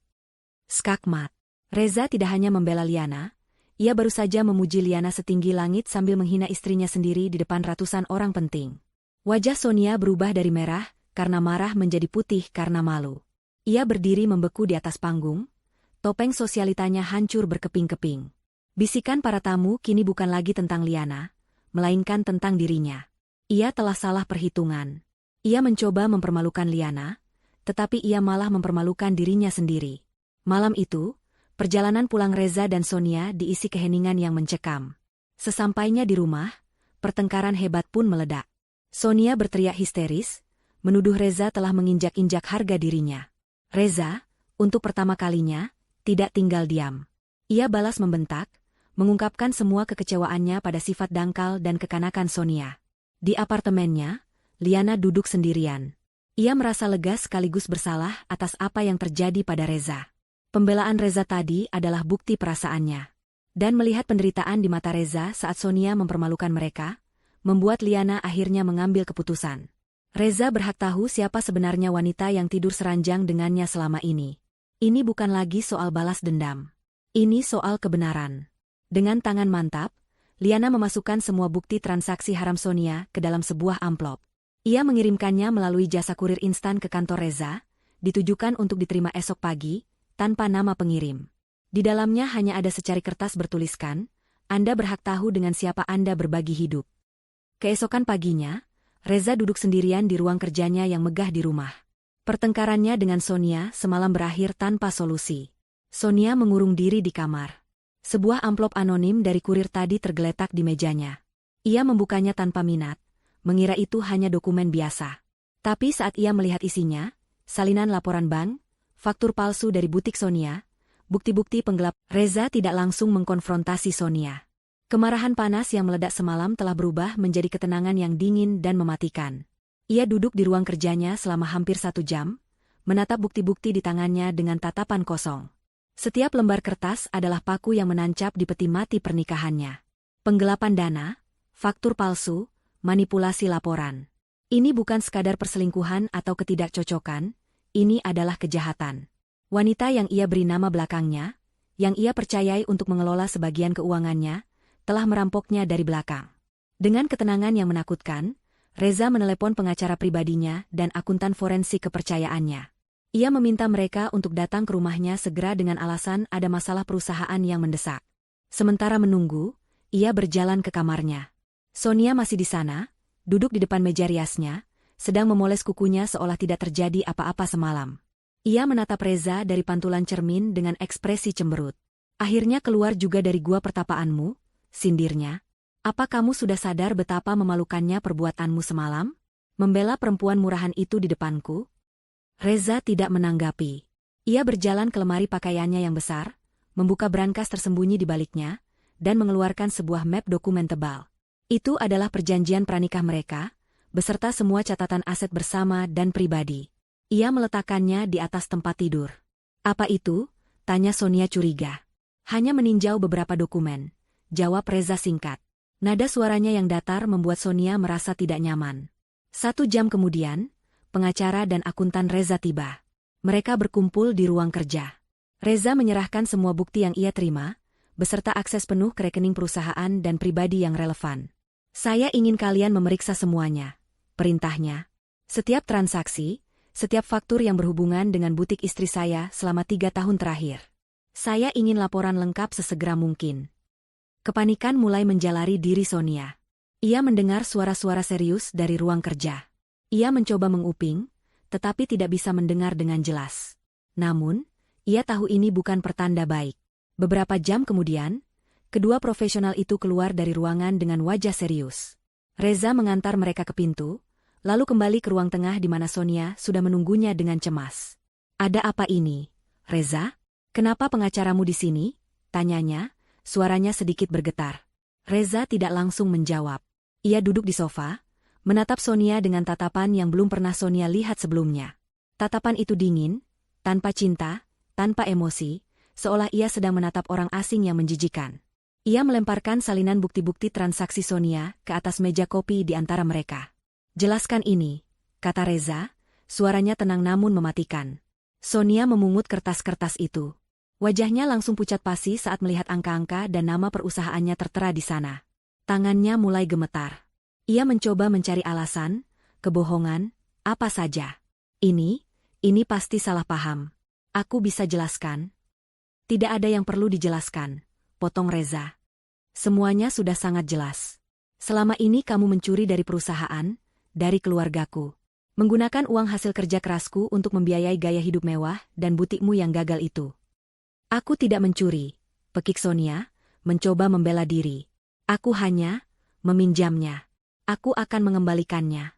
A: Skakmat. Reza tidak hanya membela Liana, ia baru saja memuji Liana setinggi langit sambil menghina istrinya sendiri di depan ratusan orang penting. Wajah Sonia berubah dari merah, karena marah menjadi putih karena malu. Ia berdiri membeku di atas panggung, topeng sosialitanya hancur berkeping-keping. Bisikan para tamu kini bukan lagi tentang Liana, melainkan tentang dirinya. Ia telah salah perhitungan. Ia mencoba mempermalukan Liana, tetapi ia malah mempermalukan dirinya sendiri. Malam itu, perjalanan pulang Reza dan Sonia diisi keheningan yang mencekam. Sesampainya di rumah, pertengkaran hebat pun meledak. Sonia berteriak histeris, menuduh Reza telah menginjak-injak harga dirinya. Reza, untuk pertama kalinya, tidak tinggal diam. Ia balas membentak, mengungkapkan semua kekecewaannya pada sifat dangkal dan kekanakan Sonia. Di apartemennya, Liana duduk sendirian. Ia merasa lega sekaligus bersalah atas apa yang terjadi pada Reza. Pembelaan Reza tadi adalah bukti perasaannya. Dan melihat penderitaan di mata Reza saat Sonia mempermalukan mereka, membuat Liana akhirnya mengambil keputusan. Reza berhak tahu siapa sebenarnya wanita yang tidur seranjang dengannya selama ini. Ini bukan lagi soal balas dendam. Ini soal kebenaran. Dengan tangan mantap, Liana memasukkan semua bukti transaksi haram Sonia ke dalam sebuah amplop. Ia mengirimkannya melalui jasa kurir instan ke kantor Reza, ditujukan untuk diterima esok pagi, tanpa nama pengirim. Di dalamnya hanya ada secari kertas bertuliskan, Anda berhak tahu dengan siapa Anda berbagi hidup. Keesokan paginya, Reza duduk sendirian di ruang kerjanya yang megah di rumah. Pertengkarannya dengan Sonia semalam berakhir tanpa solusi. Sonia mengurung diri di kamar. Sebuah amplop anonim dari kurir tadi tergeletak di mejanya. Ia membukanya tanpa minat, mengira itu hanya dokumen biasa. Tapi saat ia melihat isinya, salinan laporan bank, faktur palsu dari butik Sonia, bukti-bukti penggelap, Reza tidak langsung mengkonfrontasi Sonia. Kemarahan panas yang meledak semalam telah berubah menjadi ketenangan yang dingin dan mematikan. Ia duduk di ruang kerjanya selama hampir 1 jam, menatap bukti-bukti di tangannya dengan tatapan kosong. Setiap lembar kertas adalah paku yang menancap di peti mati pernikahannya. Penggelapan dana, faktur palsu, manipulasi laporan. Ini bukan sekadar perselingkuhan atau ketidakcocokan, ini adalah kejahatan. Wanita yang ia beri nama belakangnya, yang ia percayai untuk mengelola sebagian keuangannya, telah merampoknya dari belakang. Dengan ketenangan yang menakutkan, Reza menelepon pengacara pribadinya dan akuntan forensik kepercayaannya. Ia meminta mereka untuk datang ke rumahnya segera dengan alasan ada masalah perusahaan yang mendesak. Sementara menunggu, ia berjalan ke kamarnya. Sonia masih di sana, duduk di depan meja riasnya, sedang memoles kukunya seolah tidak terjadi apa-apa semalam. Ia menatap Reza dari pantulan cermin dengan ekspresi cemberut. Akhirnya keluar juga dari gua pertapaanmu, sindirnya. Apa kamu sudah sadar betapa memalukannya perbuatanmu semalam? Membela perempuan murahan itu di depanku? Reza tidak menanggapi. Ia berjalan ke lemari pakaiannya yang besar, membuka brankas tersembunyi di baliknya, dan mengeluarkan sebuah map dokumen tebal. Itu adalah perjanjian pranikah mereka, beserta semua catatan aset bersama dan pribadi. Ia meletakkannya di atas tempat tidur. Apa itu? Tanya Sonia curiga. Hanya meninjau beberapa dokumen, jawab Reza singkat. Nada suaranya yang datar membuat Sonia merasa tidak nyaman. 1 jam kemudian, pengacara dan akuntan Reza tiba. Mereka berkumpul di ruang kerja. Reza menyerahkan semua bukti yang ia terima, beserta akses penuh ke rekening perusahaan dan pribadi yang relevan. Saya ingin kalian memeriksa semuanya, perintahnya. Setiap transaksi, setiap faktur yang berhubungan dengan butik istri saya selama 3 tahun terakhir. Saya ingin laporan lengkap sesegera mungkin. Kepanikan mulai menjalari diri Sonia. Ia mendengar suara-suara serius dari ruang kerja. Ia mencoba menguping, tetapi tidak bisa mendengar dengan jelas. Namun, ia tahu ini bukan pertanda baik. Beberapa jam kemudian, kedua profesional itu keluar dari ruangan dengan wajah serius. Reza mengantar mereka ke pintu, lalu kembali ke ruang tengah di mana Sonia sudah menunggunya dengan cemas. Ada apa ini, Reza? Kenapa pengacaramu di sini? Tanyanya, suaranya sedikit bergetar. Reza tidak langsung menjawab. Ia duduk di sofa, menatap Sonia dengan tatapan yang belum pernah Sonia lihat sebelumnya. Tatapan itu dingin, tanpa cinta, tanpa emosi, seolah ia sedang menatap orang asing yang menjijikan. Ia melemparkan salinan bukti-bukti transaksi Sonia ke atas meja kopi di antara mereka. Jelaskan ini, kata Reza, suaranya tenang namun mematikan. Sonia memungut kertas-kertas itu. Wajahnya langsung pucat pasi saat melihat angka-angka dan nama perusahaannya tertera di sana. Tangannya mulai gemetar. Ia mencoba mencari alasan, kebohongan, apa saja. Ini pasti salah paham. Aku bisa jelaskan. Tidak ada yang perlu dijelaskan, potong Reza. Semuanya sudah sangat jelas. Selama ini kamu mencuri dari perusahaan, dari keluargaku. Menggunakan uang hasil kerja kerasku untuk membiayai gaya hidup mewah dan butikmu yang gagal itu. Aku tidak mencuri, pekik Sonia, mencoba membela diri. Aku hanya meminjamnya. Aku akan mengembalikannya.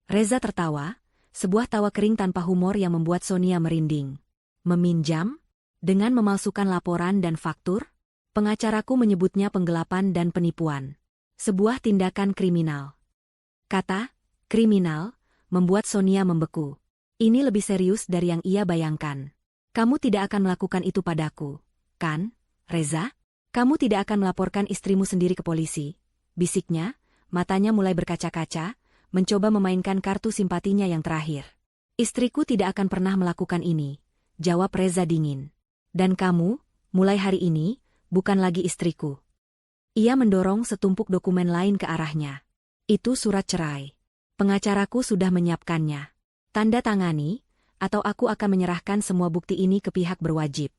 A: Reza tertawa, sebuah tawa kering tanpa humor yang membuat Sonia merinding. Meminjam? Dengan memalsukan laporan dan faktur? Pengacaraku menyebutnya penggelapan dan penipuan. Sebuah tindakan kriminal. Kata kriminal membuat Sonia membeku. Ini lebih serius dari yang ia bayangkan. Kamu tidak akan melakukan itu padaku, kan, Reza? Kamu tidak akan melaporkan istrimu sendiri ke polisi, bisiknya, matanya mulai berkaca-kaca, mencoba memainkan kartu simpatinya yang terakhir. Istriku tidak akan pernah melakukan ini, jawab Reza dingin. Dan kamu, mulai hari ini, bukan lagi istriku. Ia mendorong setumpuk dokumen lain ke arahnya. Itu surat cerai. Pengacaraku sudah menyiapkannya. Tanda tangani, atau aku akan menyerahkan semua bukti ini ke pihak berwajib.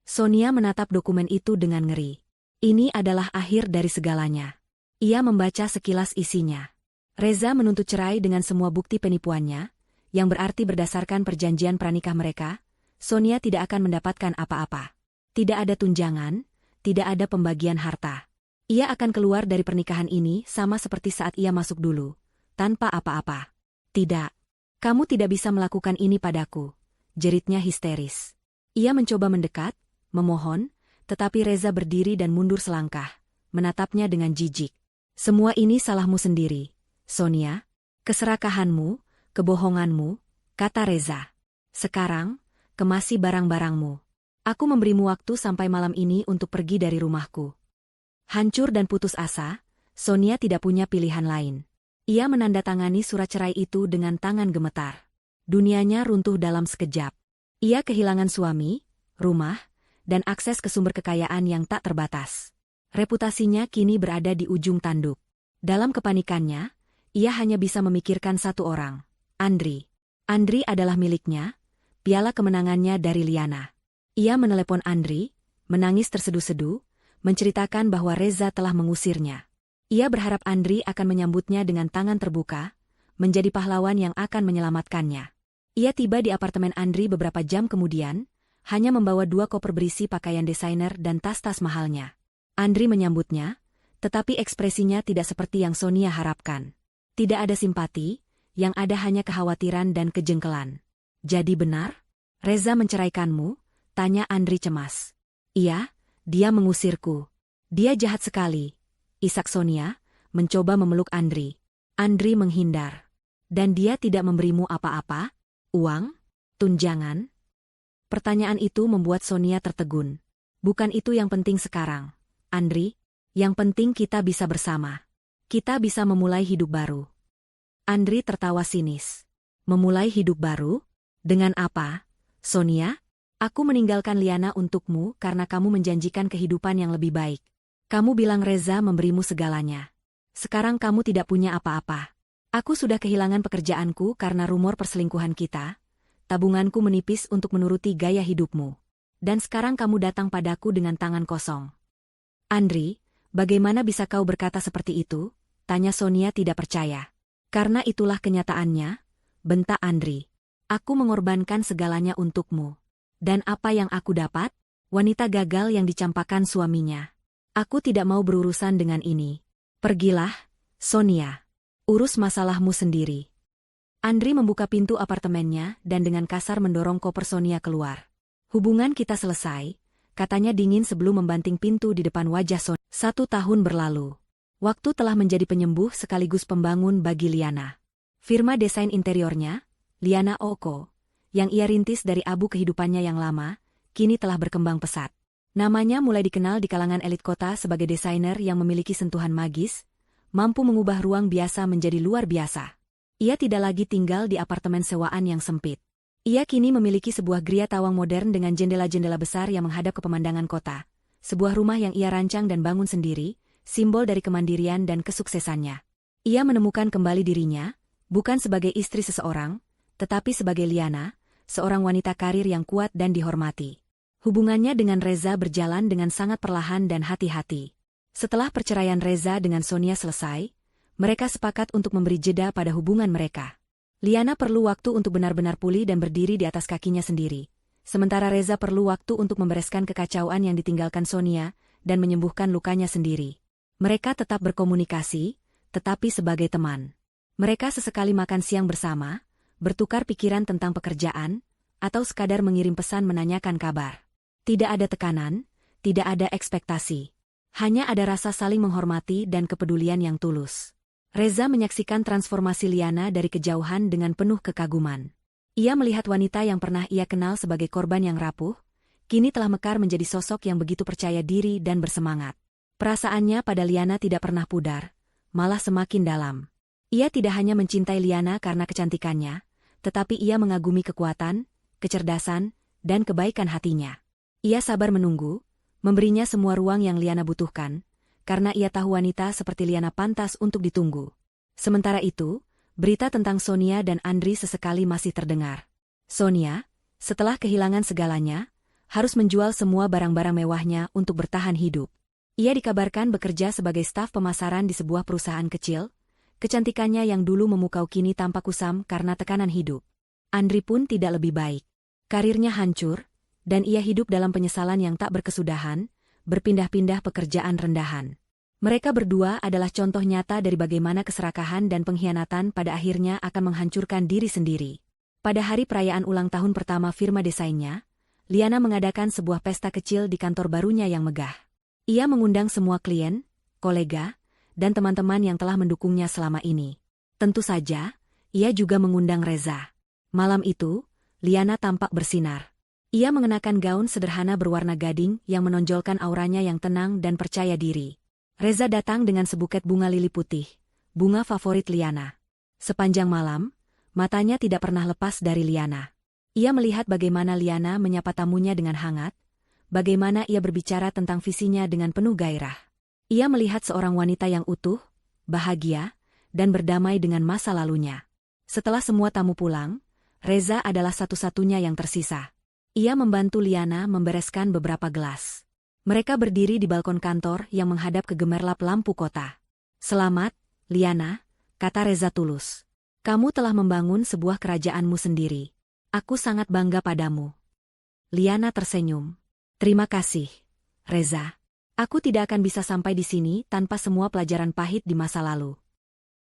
A: Sonia menatap dokumen itu dengan ngeri. Ini adalah akhir dari segalanya. Ia membaca sekilas isinya. Reza menuntut cerai dengan semua bukti penipuannya, yang berarti berdasarkan perjanjian pranikah mereka, Sonia tidak akan mendapatkan apa-apa. Tidak ada tunjangan, tidak ada pembagian harta. Ia akan keluar dari pernikahan ini sama seperti saat ia masuk dulu, tanpa apa-apa. Tidak. Kamu tidak bisa melakukan ini padaku, jeritnya histeris. Ia mencoba mendekat, memohon, tetapi Reza berdiri dan mundur selangkah, menatapnya dengan jijik. Semua ini salahmu sendiri, Sonia. Keserakahanmu, kebohonganmu, kata Reza. Sekarang, kemasi barang-barangmu. Aku memberimu waktu sampai malam ini untuk pergi dari rumahku. Hancur dan putus asa, Sonia tidak punya pilihan lain. Ia menandatangani surat cerai itu dengan tangan gemetar. Dunianya runtuh dalam sekejap. Ia kehilangan suami, rumah, dan akses ke sumber kekayaan yang tak terbatas. Reputasinya kini berada di ujung tanduk. Dalam kepanikannya, ia hanya bisa memikirkan satu orang, Andri. Andri adalah miliknya, piala kemenangannya dari Liana. Ia menelepon Andri, menangis terseduh-seduh, menceritakan bahwa Reza telah mengusirnya. Ia berharap Andri akan menyambutnya dengan tangan terbuka, menjadi pahlawan yang akan menyelamatkannya. Ia tiba di apartemen Andri beberapa jam kemudian, hanya membawa 2 koper berisi pakaian desainer dan tas-tas mahalnya. Andri menyambutnya, tetapi ekspresinya tidak seperti yang Sonia harapkan. Tidak ada simpati, yang ada hanya kekhawatiran dan kejengkelan. Jadi benar? Reza menceraikanmu? Tanya Andri cemas. Iya, dia mengusirku. Dia jahat sekali. Isak Sonia, mencoba memeluk Andri. Andri menghindar. Dan dia tidak memberimu apa-apa? Uang? Tunjangan? Pertanyaan itu membuat Sonia tertegun. Bukan itu yang penting sekarang, Andri. Yang penting kita bisa bersama. Kita bisa memulai hidup baru. Andri tertawa sinis. Memulai hidup baru? Dengan apa, Sonia? Aku meninggalkan Liana untukmu karena kamu menjanjikan kehidupan yang lebih baik. Kamu bilang Reza memberimu segalanya. Sekarang kamu tidak punya apa-apa. Aku sudah kehilangan pekerjaanku karena rumor perselingkuhan kita. Tabunganku menipis untuk menuruti gaya hidupmu. Dan sekarang kamu datang padaku dengan tangan kosong. Andri, bagaimana bisa kau berkata seperti itu? Tanya Sonia tidak percaya. Karena itulah kenyataannya, bentak Andri. Aku mengorbankan segalanya untukmu. Dan apa yang aku dapat? Wanita gagal yang dicampakkan suaminya. Aku tidak mau berurusan dengan ini. Pergilah, Sonia. Urus masalahmu sendiri. Andri membuka pintu apartemennya dan dengan kasar mendorong koper Sonia keluar. Hubungan kita selesai, katanya dingin sebelum membanting pintu di depan wajah Sonia. 1 tahun berlalu. Waktu telah menjadi penyembuh sekaligus pembangun bagi Liana. Firma desain interiornya, Liana Oko, yang ia rintis dari abu kehidupannya yang lama, kini telah berkembang pesat. Namanya mulai dikenal di kalangan elit kota sebagai desainer yang memiliki sentuhan magis, mampu mengubah ruang biasa menjadi luar biasa. Ia tidak lagi tinggal di apartemen sewaan yang sempit. Ia kini memiliki sebuah gria tawang modern dengan jendela-jendela besar yang menghadap ke pemandangan kota. Sebuah rumah yang ia rancang dan bangun sendiri, simbol dari kemandirian dan kesuksesannya. Ia menemukan kembali dirinya, bukan sebagai istri seseorang, tetapi sebagai Liana, seorang wanita karir yang kuat dan dihormati. Hubungannya dengan Reza berjalan dengan sangat perlahan dan hati-hati. Setelah perceraian Reza dengan Sonia selesai, mereka sepakat untuk memberi jeda pada hubungan mereka. Liana perlu waktu untuk benar-benar pulih dan berdiri di atas kakinya sendiri. Sementara Reza perlu waktu untuk membereskan kekacauan yang ditinggalkan Sonia dan menyembuhkan lukanya sendiri. Mereka tetap berkomunikasi, tetapi sebagai teman. Mereka sesekali makan siang bersama, bertukar pikiran tentang pekerjaan, atau sekadar mengirim pesan menanyakan kabar. Tidak ada tekanan, tidak ada ekspektasi. Hanya ada rasa saling menghormati dan kepedulian yang tulus. Reza menyaksikan transformasi Liana dari kejauhan dengan penuh kekaguman. Ia melihat wanita yang pernah ia kenal sebagai korban yang rapuh, kini telah mekar menjadi sosok yang begitu percaya diri dan bersemangat. Perasaannya pada Liana tidak pernah pudar, malah semakin dalam. Ia tidak hanya mencintai Liana karena kecantikannya, tetapi ia mengagumi kekuatan, kecerdasan, dan kebaikan hatinya. Ia sabar menunggu, memberinya semua ruang yang Liana butuhkan, karena ia tahu wanita seperti Liana pantas untuk ditunggu. Sementara itu, berita tentang Sonia dan Andri sesekali masih terdengar. Sonia, setelah kehilangan segalanya, harus menjual semua barang-barang mewahnya untuk bertahan hidup. Ia dikabarkan bekerja sebagai staf pemasaran di sebuah perusahaan kecil. Kecantikannya yang dulu memukau kini tampak kusam karena tekanan hidup. Andri pun tidak lebih baik. Karirnya hancur, dan ia hidup dalam penyesalan yang tak berkesudahan, berpindah-pindah pekerjaan rendahan. Mereka berdua adalah contoh nyata dari bagaimana keserakahan dan pengkhianatan pada akhirnya akan menghancurkan diri sendiri. Pada hari perayaan ulang tahun pertama firma desainnya, Liana mengadakan sebuah pesta kecil di kantor barunya yang megah. Ia mengundang semua klien, kolega, dan teman-teman yang telah mendukungnya selama ini. Tentu saja, ia juga mengundang Reza. Malam itu, Liana tampak bersinar. Ia mengenakan gaun sederhana berwarna gading yang menonjolkan auranya yang tenang dan percaya diri. Reza datang dengan sebuket bunga lili putih, bunga favorit Liana. Sepanjang malam, matanya tidak pernah lepas dari Liana. Ia melihat bagaimana Liana menyapa tamunya dengan hangat, bagaimana ia berbicara tentang visinya dengan penuh gairah. Ia melihat seorang wanita yang utuh, bahagia, dan berdamai dengan masa lalunya. Setelah semua tamu pulang, Reza adalah satu-satunya yang tersisa. Ia membantu Liana membereskan beberapa gelas. Mereka berdiri di balkon kantor yang menghadap ke gemerlap lampu kota. "Selamat, Liana," kata Reza tulus. "Kamu telah membangun sebuah kerajaanmu sendiri. Aku sangat bangga padamu." Liana tersenyum. "Terima kasih, Reza. Aku tidak akan bisa sampai di sini tanpa semua pelajaran pahit di masa lalu."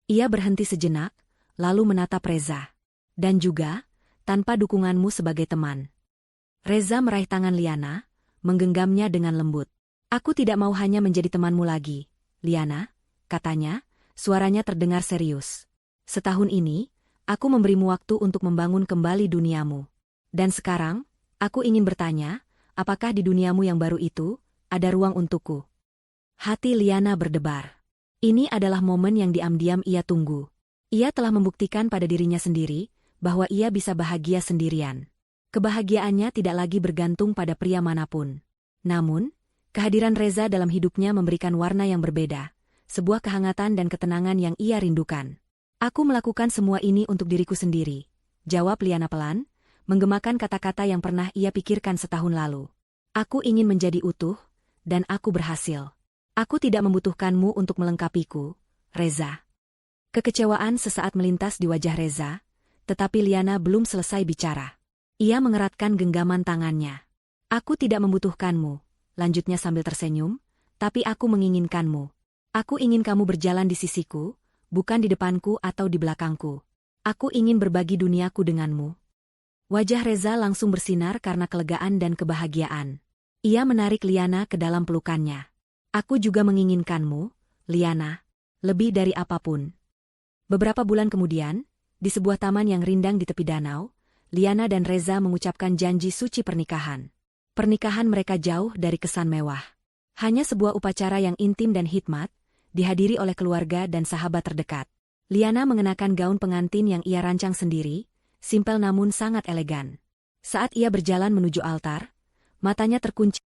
A: Ia berhenti sejenak, lalu menatap Reza. "Dan juga, tanpa dukunganmu sebagai teman." Reza meraih tangan Liana, menggenggamnya dengan lembut. "Aku tidak mau hanya menjadi temanmu lagi, Liana," katanya, suaranya terdengar serius. "Setahun ini, aku memberimu waktu untuk membangun kembali duniamu. Dan sekarang, aku ingin bertanya, apakah di duniamu yang baru itu, ada ruang untukku?" Hati Liana berdebar. Ini adalah momen yang diam-diam ia tunggu. Ia telah membuktikan pada dirinya sendiri, bahwa ia bisa bahagia sendirian. Kebahagiaannya tidak lagi bergantung pada pria manapun. Namun, kehadiran Reza dalam hidupnya memberikan warna yang berbeda, sebuah kehangatan dan ketenangan yang ia rindukan. "Aku melakukan semua ini untuk diriku sendiri," jawab Liana pelan, menggemakan kata-kata yang pernah ia pikirkan setahun lalu. "Aku ingin menjadi utuh, dan aku berhasil. Aku tidak membutuhkanmu untuk melengkapiku, Reza." Kekecewaan sesaat melintas di wajah Reza, tetapi Liana belum selesai bicara. Ia mengeratkan genggaman tangannya. "Aku tidak membutuhkanmu," lanjutnya sambil tersenyum, "tapi aku menginginkanmu. Aku ingin kamu berjalan di sisiku, bukan di depanku atau di belakangku. Aku ingin berbagi duniaku denganmu." Wajah Reza langsung bersinar karena kelegaan dan kebahagiaan. Ia menarik Liana ke dalam pelukannya. "Aku juga menginginkanmu, Liana, lebih dari apapun." Beberapa bulan kemudian, di sebuah taman yang rindang di tepi danau, Liana dan Reza mengucapkan janji suci pernikahan. Pernikahan mereka jauh dari kesan mewah. Hanya sebuah upacara yang intim dan hikmat, dihadiri oleh keluarga dan sahabat terdekat. Liana mengenakan gaun pengantin yang ia rancang sendiri, simpel namun sangat elegan. Saat ia berjalan menuju altar, matanya terkunci